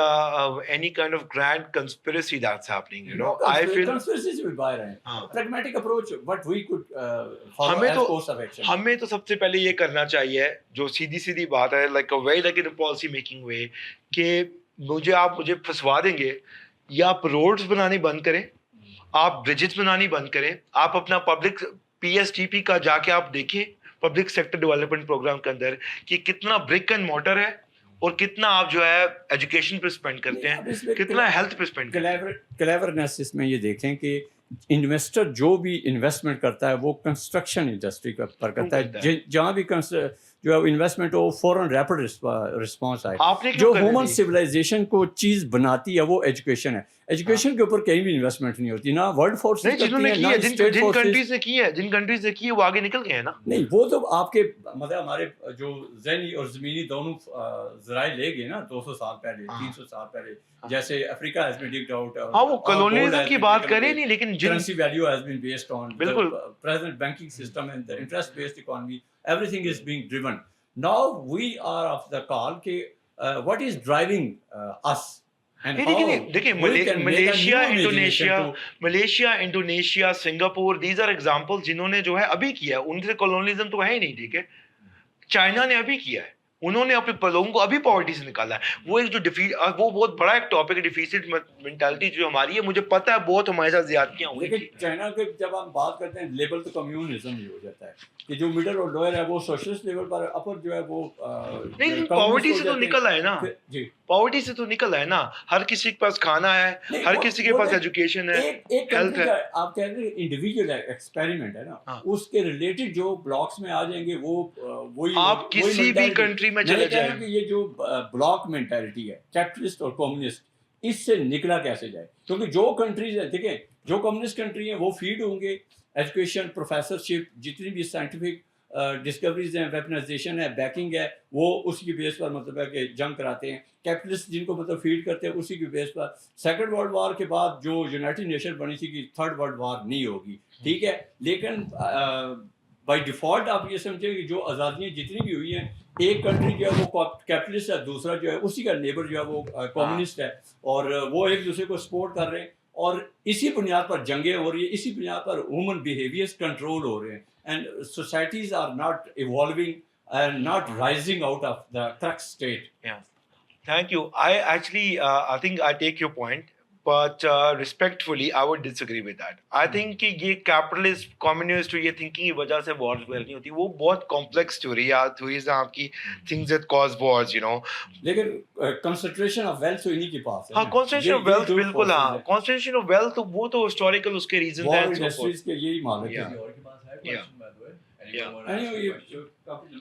[SPEAKER 2] any kind of grand conspiracy that's happening, I feel
[SPEAKER 4] conspiracies will buy رہے ہیں. Pragmatic approach, what we could follow as course of action.
[SPEAKER 2] ہمیں تو سب سے پہلے یہ کرنا چاہیے, جو سیدھی بات ہے, like a very like in a policy making way, کہ آپ مجھے پھنسوا دیں گے, یا آپ روڈز بنانی بند کریں, آپ برجز بنانی بند کریں, آپ اپنا پبلک PSTP کا جا کے آپ دیکھیں پبلک سیکٹر ڈیولپمنٹ پروگرام کے اندر کہ کتنا برک اینڈ مورٹر ہے, اور کتنا آپ جو ہے ایجوکیشن پہ اسپینڈ کرتے ہیں, کتنا ہیلتھ پہ اسپینڈ کرتے ہیں.
[SPEAKER 4] کلیورنس اس میں یہ دیکھیں کہ انویسٹر جو بھی انویسٹمنٹ کرتا ہے وہ کنسٹرکشن انڈسٹری پر کرتا ہے, جہاں بھی جو انویسٹمنٹ ہو فوراً ریپڈ رسپانس آئے. جو ہیومن سویلائزیشن کو چیز بناتی ہے وہ ایجوکیشن ہے. ایجوکیشن کے اوپر کہیں بھی انویسٹمنٹ نہیں ہوتی, نہ ورلڈ فورس
[SPEAKER 2] جن کنٹریز نے کی ہے وہ آگے نکل گئے ہیں نا.
[SPEAKER 4] نہیں وہ تو آپ کے مطلب ہمارے جو ذہنی اور زمینی دونوں ذرائع لے گئے نا 200 سال پہلے 300 سال پہلے, جیسے افریقہ ہیز بین ڈگڈ آؤٹ.
[SPEAKER 2] ہاں وہ کولونیلزم کی بات کریں نہیں, لیکن
[SPEAKER 4] currency value has been based on
[SPEAKER 2] بالکل
[SPEAKER 4] present banking system and the interest based economy, everything is being driven. Now we are of the call کہ what is driving us.
[SPEAKER 2] دیکھیں Malaysia, Indonesia, Singapore, these are example جنہوں نے جو ہے ابھی کیا ہے. ان سے کولونیلزم تو ہے ہی نہیں, ٹھیک ہے. چائنا نے ابھی کیا ہے, انہوں نے اپنے لوگوں کو ابھی پاورٹی سے نکالا ہے. وہ ایک جو وہ بہت بڑا ایک ٹاپک ہے, ڈیفیسٹ مینٹالٹی جو ہماری ہے. مجھے پتا ہے بہت ہمارے ساتھ زیادتیاں ہوئی.
[SPEAKER 4] لیکن چائنا کے جب ہم بات کرتے ہیں لیبل تو کمیونزم ہی ہو جاتا ہے کہ جو مڈل اور لوئر ہے وہ سوشلسٹ لیول پر, اپر جو ہے وہ
[SPEAKER 2] نہیں. پاورٹی سے تو نکل آئے نا, جی پاورٹی سے تو نکل آئے نا. ہر کسی کے پاس کھانا ہے, ہر کسی کے پاس ایجوکیشن ہے, ہیلتھ ہے.
[SPEAKER 4] آپ کہہ رہے ہیں انڈیویجول ایکسپیریمنٹ ہے نا, اس کے ریلیٹڈ جو بلاکس میں آ جائیں گے وہی
[SPEAKER 2] آپ کسی بھی کنٹری میں چلے جائیں.
[SPEAKER 4] یہ جو بلاک مینٹالٹی ہے کیپٹلسٹ اور کمیونسٹ, اس سے نکلا کیسے جائے؟ کیونکہ جو کنٹریز ہیں دیکھیں, جو کمیونسٹ کنٹری ہیں وہ فیڈ ہوں گے ایجوکیشن, پروفیسرشپ, جتنی بھی سائنٹیفک डिस्कवरीज हैं, वेपनाइजेशन है, बैकिंग है, वो उसकी बेस पर मतलब है कि जंग कराते हैं। कैपिटलिस्ट जिनको मतलब फीड करते हैं उसी की बेस पर। सेकंड वर्ल्ड वॉर के बाद जो यूनाइटेड नेशन बनी थी कि थर्ड वर्ल्ड वॉर नहीं होगी, ठीक है, लेकिन बाय डिफ़ॉल्ट आप ये समझें कि जो आज़ादियाँ जितनी भी हुई हैं, एक कंट्री जो है वो कैपिटलिस्ट है, दूसरा जो है उसी का नेबर जो है वो कम्युनिस्ट है, और वो एक दूसरे को सपोर्ट कर रहे हैं, और इसी बुनियाद पर जंगें हो रही है, इसी बुनियाद पर ह्यूमन बिहेवियर्स कंट्रोल हो रहे हैं, and societies are not evolving and not rising out of the crux state.
[SPEAKER 2] Yeah. Thank you. I think I take your point, but respectfully, I would disagree with that. I think कि ये capitalist, communist ये thinking की वजह से wars well नहीं होती, वो बहुत complex theory है, theories हैं आपकी, things that cause wars, you know.
[SPEAKER 4] लेकिन concentration of wealth तो इन्हीं के पास है।
[SPEAKER 2] हाँ, concentration of wealth बिल्कुल हाँ, concentration of wealth वो तो historical उसके reasons हैं।
[SPEAKER 4] War industries के यही मालिक हैं।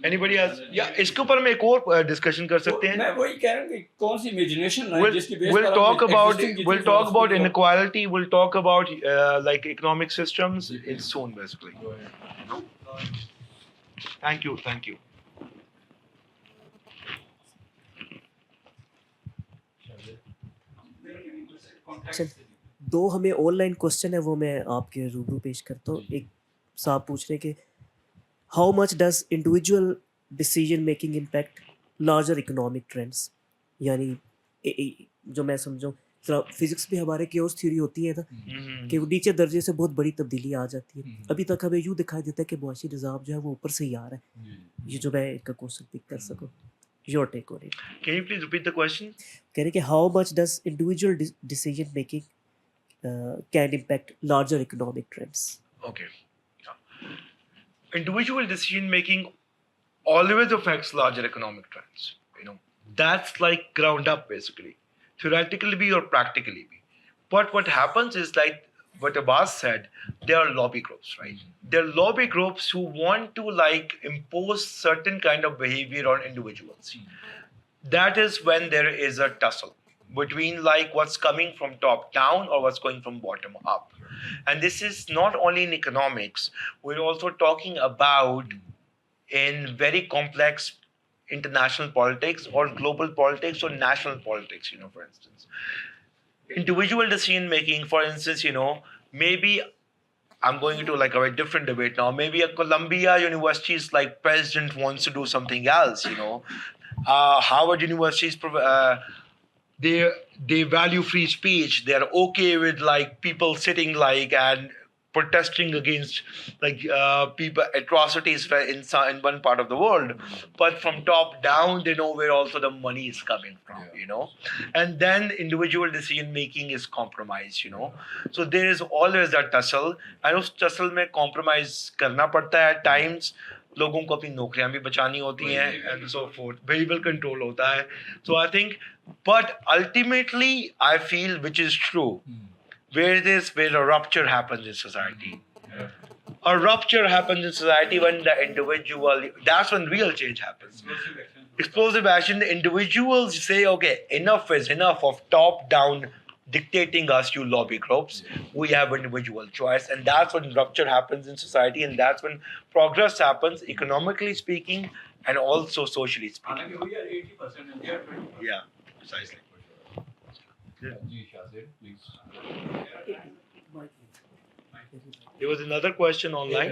[SPEAKER 2] Anybody else? Yeah, इसके ऊपर हम एक और डिस्कशन कर सकते हैं।
[SPEAKER 4] मैं वही कह रहा हूँ कि कौन सी imagination है जिसकी बेस
[SPEAKER 2] We'll
[SPEAKER 4] पर
[SPEAKER 2] talk about
[SPEAKER 4] existing जितनी
[SPEAKER 2] inequality. We'll talk about like economic systems. It's soon basically. Thank you.
[SPEAKER 1] चल, दो हमें ऑनलाइन क्वेश्चन है, वो मैं आपके रूबरू पेश करता हूँ। एक साहब पूछ रहे हैं कि how much does individual decision making impact larger economic trends, यानी जो मैं समझूँ, फिजिक्स में हमारे केओस थ्योरी होती है ना कि वो नीचे दर्जे से बहुत बड़ी तब्दीली आ जाती है। अभी तक हमें यूँ दिखाई देता है कि मुआशी निज़ाम जो है वो ऊपर से ही आ रहा है। ये जो मैं इनका क्वेश्चन पिक कर सकूँ, your take on it.
[SPEAKER 2] Can you please repeat the question?
[SPEAKER 1] कह रहे कि how much does individual decision making can impact larger economic trends.
[SPEAKER 2] Okay. Individual decision making always affects larger economic trends. You know, that's like ground up basically, theoretically be or practically be. But what happens is like what Abbas said, there are lobby groups, right? There are lobby groups who want to like impose certain kind of behavior on individuals. That is when there is a tussle between like what's coming from top down or what's going from bottom up. And this is not only in economics, we're also talking about in very complex international politics or global politics or national politics, you know, for instance. Individual decision making, for instance, you know, maybe I'm going into like a very different debate now. Maybe a Columbia University's like president wants to do something else, you know. Harvard University's they value free speech. They're okay with like people sitting like and protesting against like people atrocities in one part of the world, but from top down they know where also the money is coming from, you know. And then individual decision making is compromised, you know. So there is always that tussle, and उस tussle में compromise करना पड़ता है at times. लोगों को अपनी नौकरियां भी बचानी होती हैं and so forth. Variable control होता है. So I think, but ultimately I feel, which is true, where a rupture happens in society. A rupture happens in society when the individual, that's when real change happens. Explosive action, the individuals say, okay, enough is enough of top-down dictating us, you lobby groups. We have individual choice, and that's when rupture happens in society, and that's when progress happens, economically speaking, and also socially speaking.
[SPEAKER 4] We are 80% and they are 20%.
[SPEAKER 2] Yeah, precisely. There was another question online.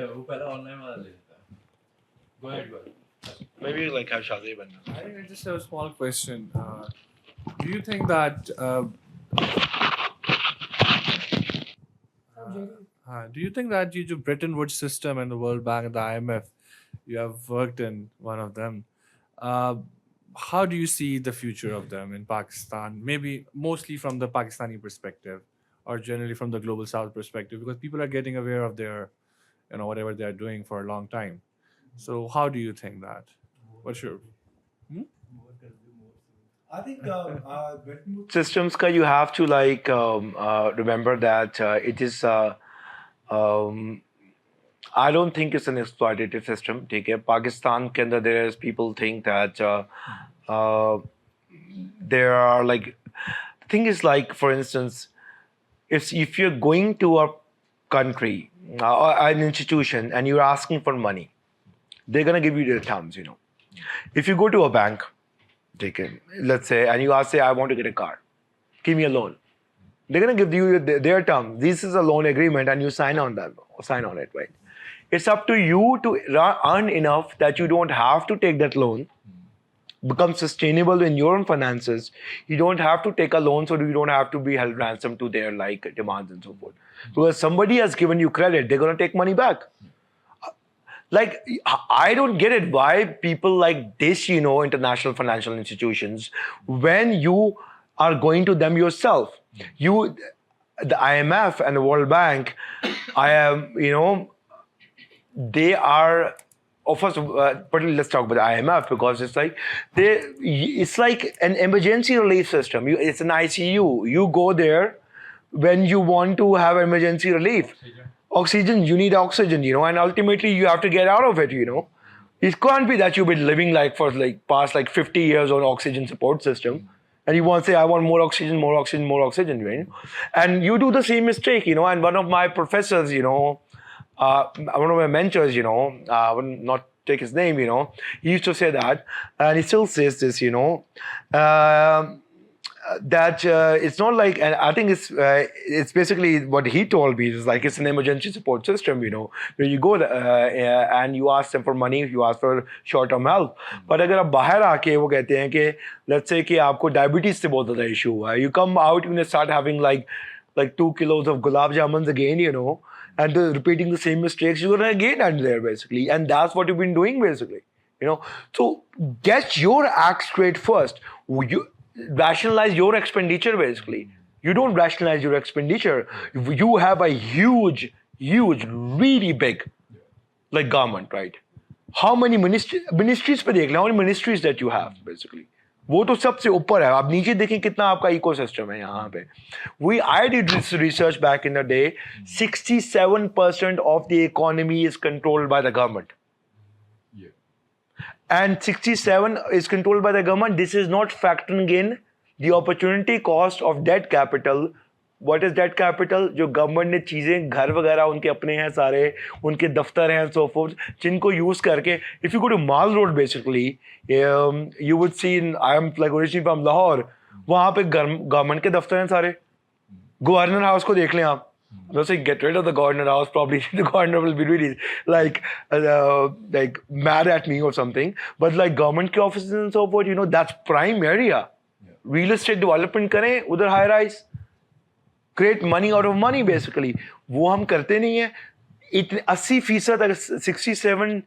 [SPEAKER 4] Go ahead.
[SPEAKER 2] Maybe like have Shazib and
[SPEAKER 8] I think I just have a small question. Do you think that you do Bretton Woods system and the World Bank and the IMF, you have worked in one of them. How do you see the future of them in Pakistan? Maybe mostly from the Pakistani perspective, or generally from the global South perspective, because people are getting aware of their, whatever they are doing for a long time. So how do you think that? What's your?
[SPEAKER 9] I think
[SPEAKER 2] systems ka you have to like remember that it is I don't think it's an exploitative system. ठीक है, Pakistan के अंदर there is people think that there are like, the thing is like, for instance, if you're going to a country, an institution, and you're asking for money, they're going to give you their terms, If you go to a bank, let's say, and you ask, say, I want to get a car. Give me a loan. They're going to give you their terms. This is a loan agreement and you sign on it, right? It's up to you to earn enough that you don't have to take that loan, become sustainable in your own finances. You don't have to take a loan so you don't have to be held ransom to their demands and so forth. Because somebody has given you credit, they're going to take money back. I don't get it why people like this, international financial institutions, when you are going to them yourself, the IMF and the World Bank, they are, first, particularly let's talk about the IMF because it's like an emergency relief system. It's an ICU. You go there when you want to have emergency relief. Oxygen, you need oxygen, and ultimately you have to get out of it, It can't be that you've been living for past 50 years on oxygen support system. And you want to say, I want more oxygen, right? And you do the same mistake, and one of my professors, one of my mentors, I will not take his name, he used to say that, and he still says this, that it's not like, and I think it's basically what he told me, it's an emergency support system, where you go and you ask them for money, you ask for short-term help. But अगर आप बाहर आके वो कहते हैं कि let's say कि आपको diabetes से बहुत ज़्यादा issue हुआ है, you come out, you start having like 2 kilos of gulab jamuns again, and repeating the same mistakes, you're gonna again end there basically, and that's what you've been doing basically, So get your act straight first. Rationalize your expenditure basically. You don't rationalize your expenditure. You have a huge, really big government, right? How many ministries पे देख लें, how many ministries that you have basically. वो तो सबसे ऊपर है. आप नीचे देखें कितना आपका ecosystem है यहाँ पे. I did this research back in the day. 67% of the economy is controlled by the government. And 67 is controlled by the government. This is not factoring in the opportunity cost of debt capital. What is debt capital? जो government ने चीजें घर वगैरह उनके अपने हैं सारे, उनके दफ्तर हैं so forth, जिनको use करके, if you go to Mall Road basically, you would see I am originally from Lahore, वहाँ पे government के दफ्तर हैं सारे. Governor House को देख लें आप. Don't say get rid of the governor house. Probably the governor will be really mad at me or something. But government ke offices and so forth, that's prime area. Yeah. Real estate development करें, उधर high rise, create money out of money basically. वो हम करते नहीं हैं. 80%, 67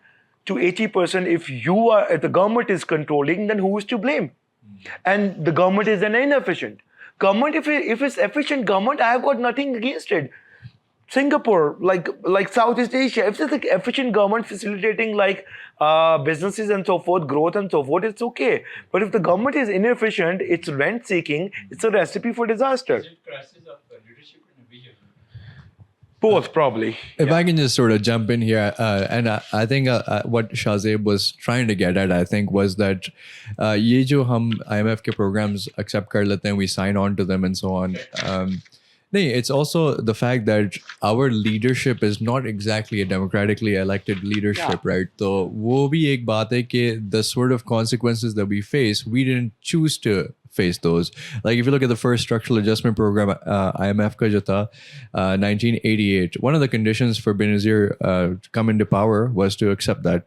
[SPEAKER 2] to 80%. If the government is controlling, then who is to blame? And the government is then inefficient. Government, if it's efficient government, I have got nothing against it. Singapore, like Southeast Asia, if it's efficient government facilitating businesses and so forth, growth and so forth, it's okay. But if the government is inefficient, it's rent seeking, it's a recipe for disaster.
[SPEAKER 3] Is it crisis of leadership and vision?
[SPEAKER 2] Both probably.
[SPEAKER 7] If I can just sort of jump in here, and I think what Shahzeb was trying to get at, I think, was that ये जो हम IMF के programs accept कर लेते हैं, we sign on to them and so on. It's also the fact that our leadership is not exactly a democratically elected leadership, right? So वो भी एक बात है कि the sort of consequences that we face, we didn't choose to face those. Like if you look at the first structural adjustment program, IMF ka jo tha, 1988, one of the conditions for Benazir to come into power was to accept that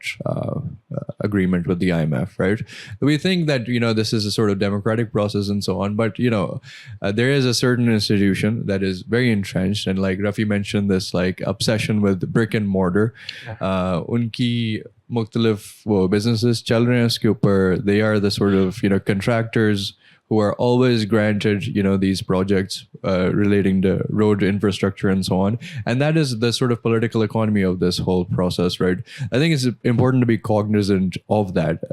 [SPEAKER 7] agreement with the IMF, right? We think that, this is a sort of democratic process and so on, but, there is a certain institution that is very entrenched, and like Rafi mentioned, this obsession with brick and mortar. Unki मुख्तलिफ businesses चल रहे हैं उसके ऊपर. They are the sort of contractors who are always granted these projects relating to road infrastructure and so on, and that is the sort of political economy of this whole process, right? I think it's important to be cognizant of that,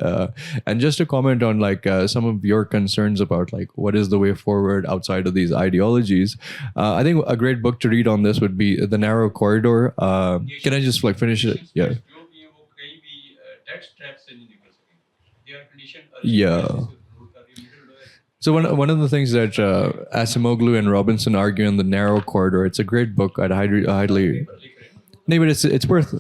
[SPEAKER 7] and just to comment on some of your concerns about what is the way forward outside of these ideologies. I think a great book to read on this would be The Narrow Corridor. Can I just finish it? Yeah. Yeah. So one of the things that Asimoglu and Robinson argue in The Narrow Corridor, it's a great book. I'd highly. No, but it's worth.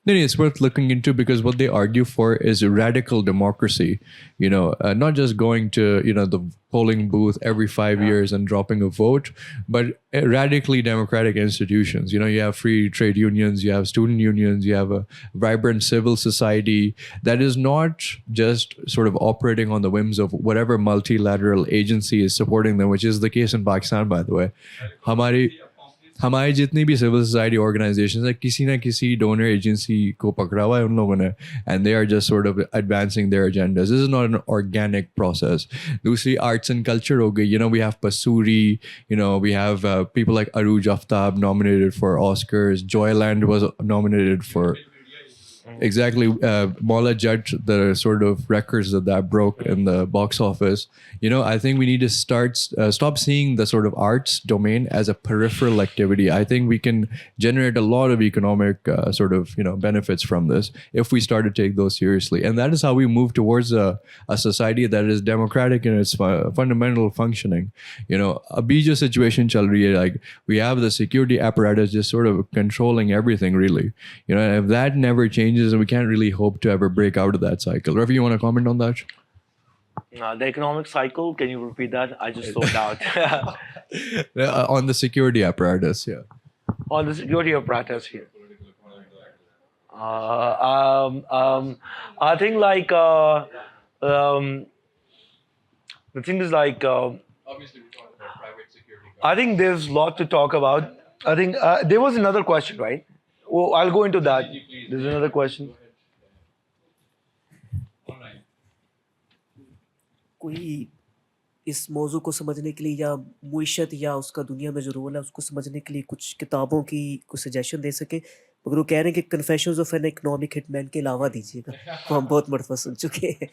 [SPEAKER 7] No, no, it's worth looking into because what they argue for is radical democracy. Not just going to the polling booth every 5 years and dropping a vote, but radically democratic institutions. You have free trade unions, you have student unions, you have a vibrant civil society that is not just sort of operating on the whims of whatever multilateral agency is supporting them, which is the case in Pakistan, by the way. हमारी जितनी भी civil society organisations है किसी ना किसी donor agency को पकड़ा हुआ है उन लोगों ने and they are just sort of advancing their agendas this is not an organic process दूसरी आर्ट्स एंड कल्चर हो गई we have Pasoori we have people like Arooj Aftab nominated for Oscars Joyland was nominated for Exactly. Maulla judged the sort of records that broke in the box office. I think we need to stop seeing the sort of arts domain as a peripheral activity. I think we can generate a lot of economic sort of, benefits from this if we start to take those seriously. And that is how we move towards a society that is democratic in its fundamental functioning. A bija situation chal rahi hai, like we have the security apparatus just sort of controlling everything really. And if that never changes, and we can't really hope to ever break out of that cycle. Rafi, you want to comment on that?
[SPEAKER 2] The economic cycle, can you repeat that? I just zoned out.
[SPEAKER 7] On the security apparatus, yeah.
[SPEAKER 2] On the security apparatus here. I think like the thing is like
[SPEAKER 7] Obviously, we talk about private security.
[SPEAKER 2] I think there's a lot to talk about. I think there was another question, right? Well, I'll go into that. There's another question.
[SPEAKER 1] कोई इस मौजू को समझने के लिए या मुइशत या उसका दुनिया में जो रोल है उसको समझने के लिए कुछ किताबों की कुछ सजेशन दे सके मगर वो कह रहे हैं कि confessions of an economic hitman के अलावा दीजिएगा हम बहुत मरतबा सुन चुके हैं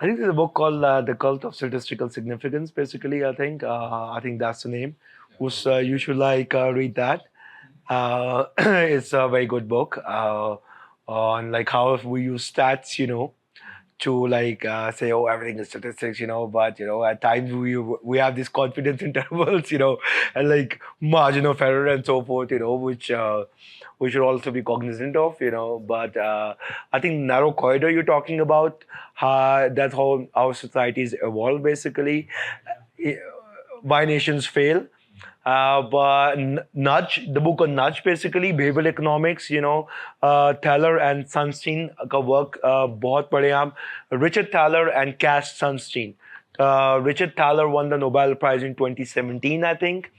[SPEAKER 2] I think there's a book called The Cult of Statistical Significance. Basically, I think that's the name. You should read that. It's a very good book on like how if we use stats, to say, oh, everything is statistics, but at times we have these confidence intervals, and like margin of error and so forth, which we should also be cognizant of, But I think narrow corridor you're talking about, that's how our societies evolve basically. Why nations fail. But Nudge, the book on Nudge, basically, behavioral economics, Thaler and Sunstein का work बहुत पढ़े हम. Richard Thaler and Cass Sunstein. Richard Thaler won the Nobel Prize in 2017, I think.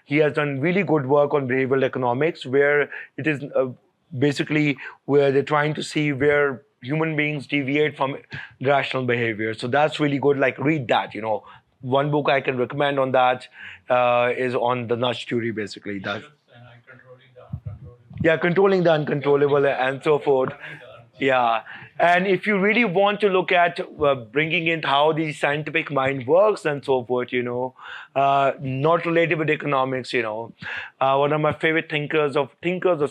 [SPEAKER 2] He has done really good work on behavioral economics, where it is basically where they're trying to see where human beings deviate from rational behavior. So that's really good. Like, read that, One book I can recommend on that is on the nudge theory, basically. Controlling the uncontrollable and so forth. Yeah. And if you really want to look at bringing in how the scientific mind works and so forth, not related with economics, one of my favorite thinkers of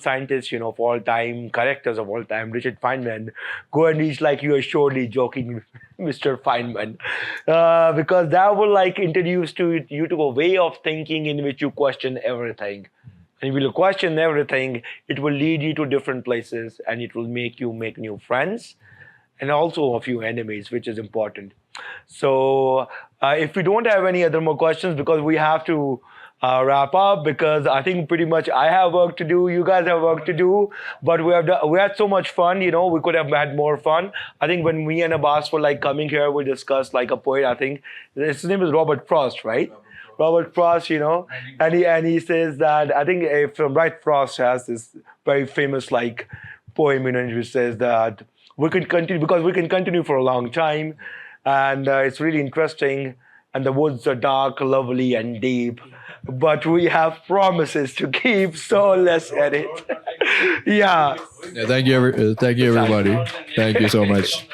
[SPEAKER 2] scientists, of all time, characters of all time, Richard Feynman. Go and read like you are surely joking, Mr. Feynman, because that will introduce you to a way of thinking in which you question everything. And if you question everything, it will lead you to different places and it will make you make new friends and also a few enemies, which is important. So if we don't have any other more questions, because we have to wrap up, because I think pretty much I have work to do, you guys have work to do, but we had so much fun, we could have had more fun. I think when me and Abbas were coming here, we discussed a poet, I think his name is Robert Frost, right? Robert Frost, and he says that, I think from Wright Frost has this very famous poem, which says that we can continue, because we can continue for a long time, and it's really interesting, and the woods are dark, lovely, and deep, but we have promises to keep, so let's edit. Yeah.
[SPEAKER 7] Thank you, everybody. Thank you so much.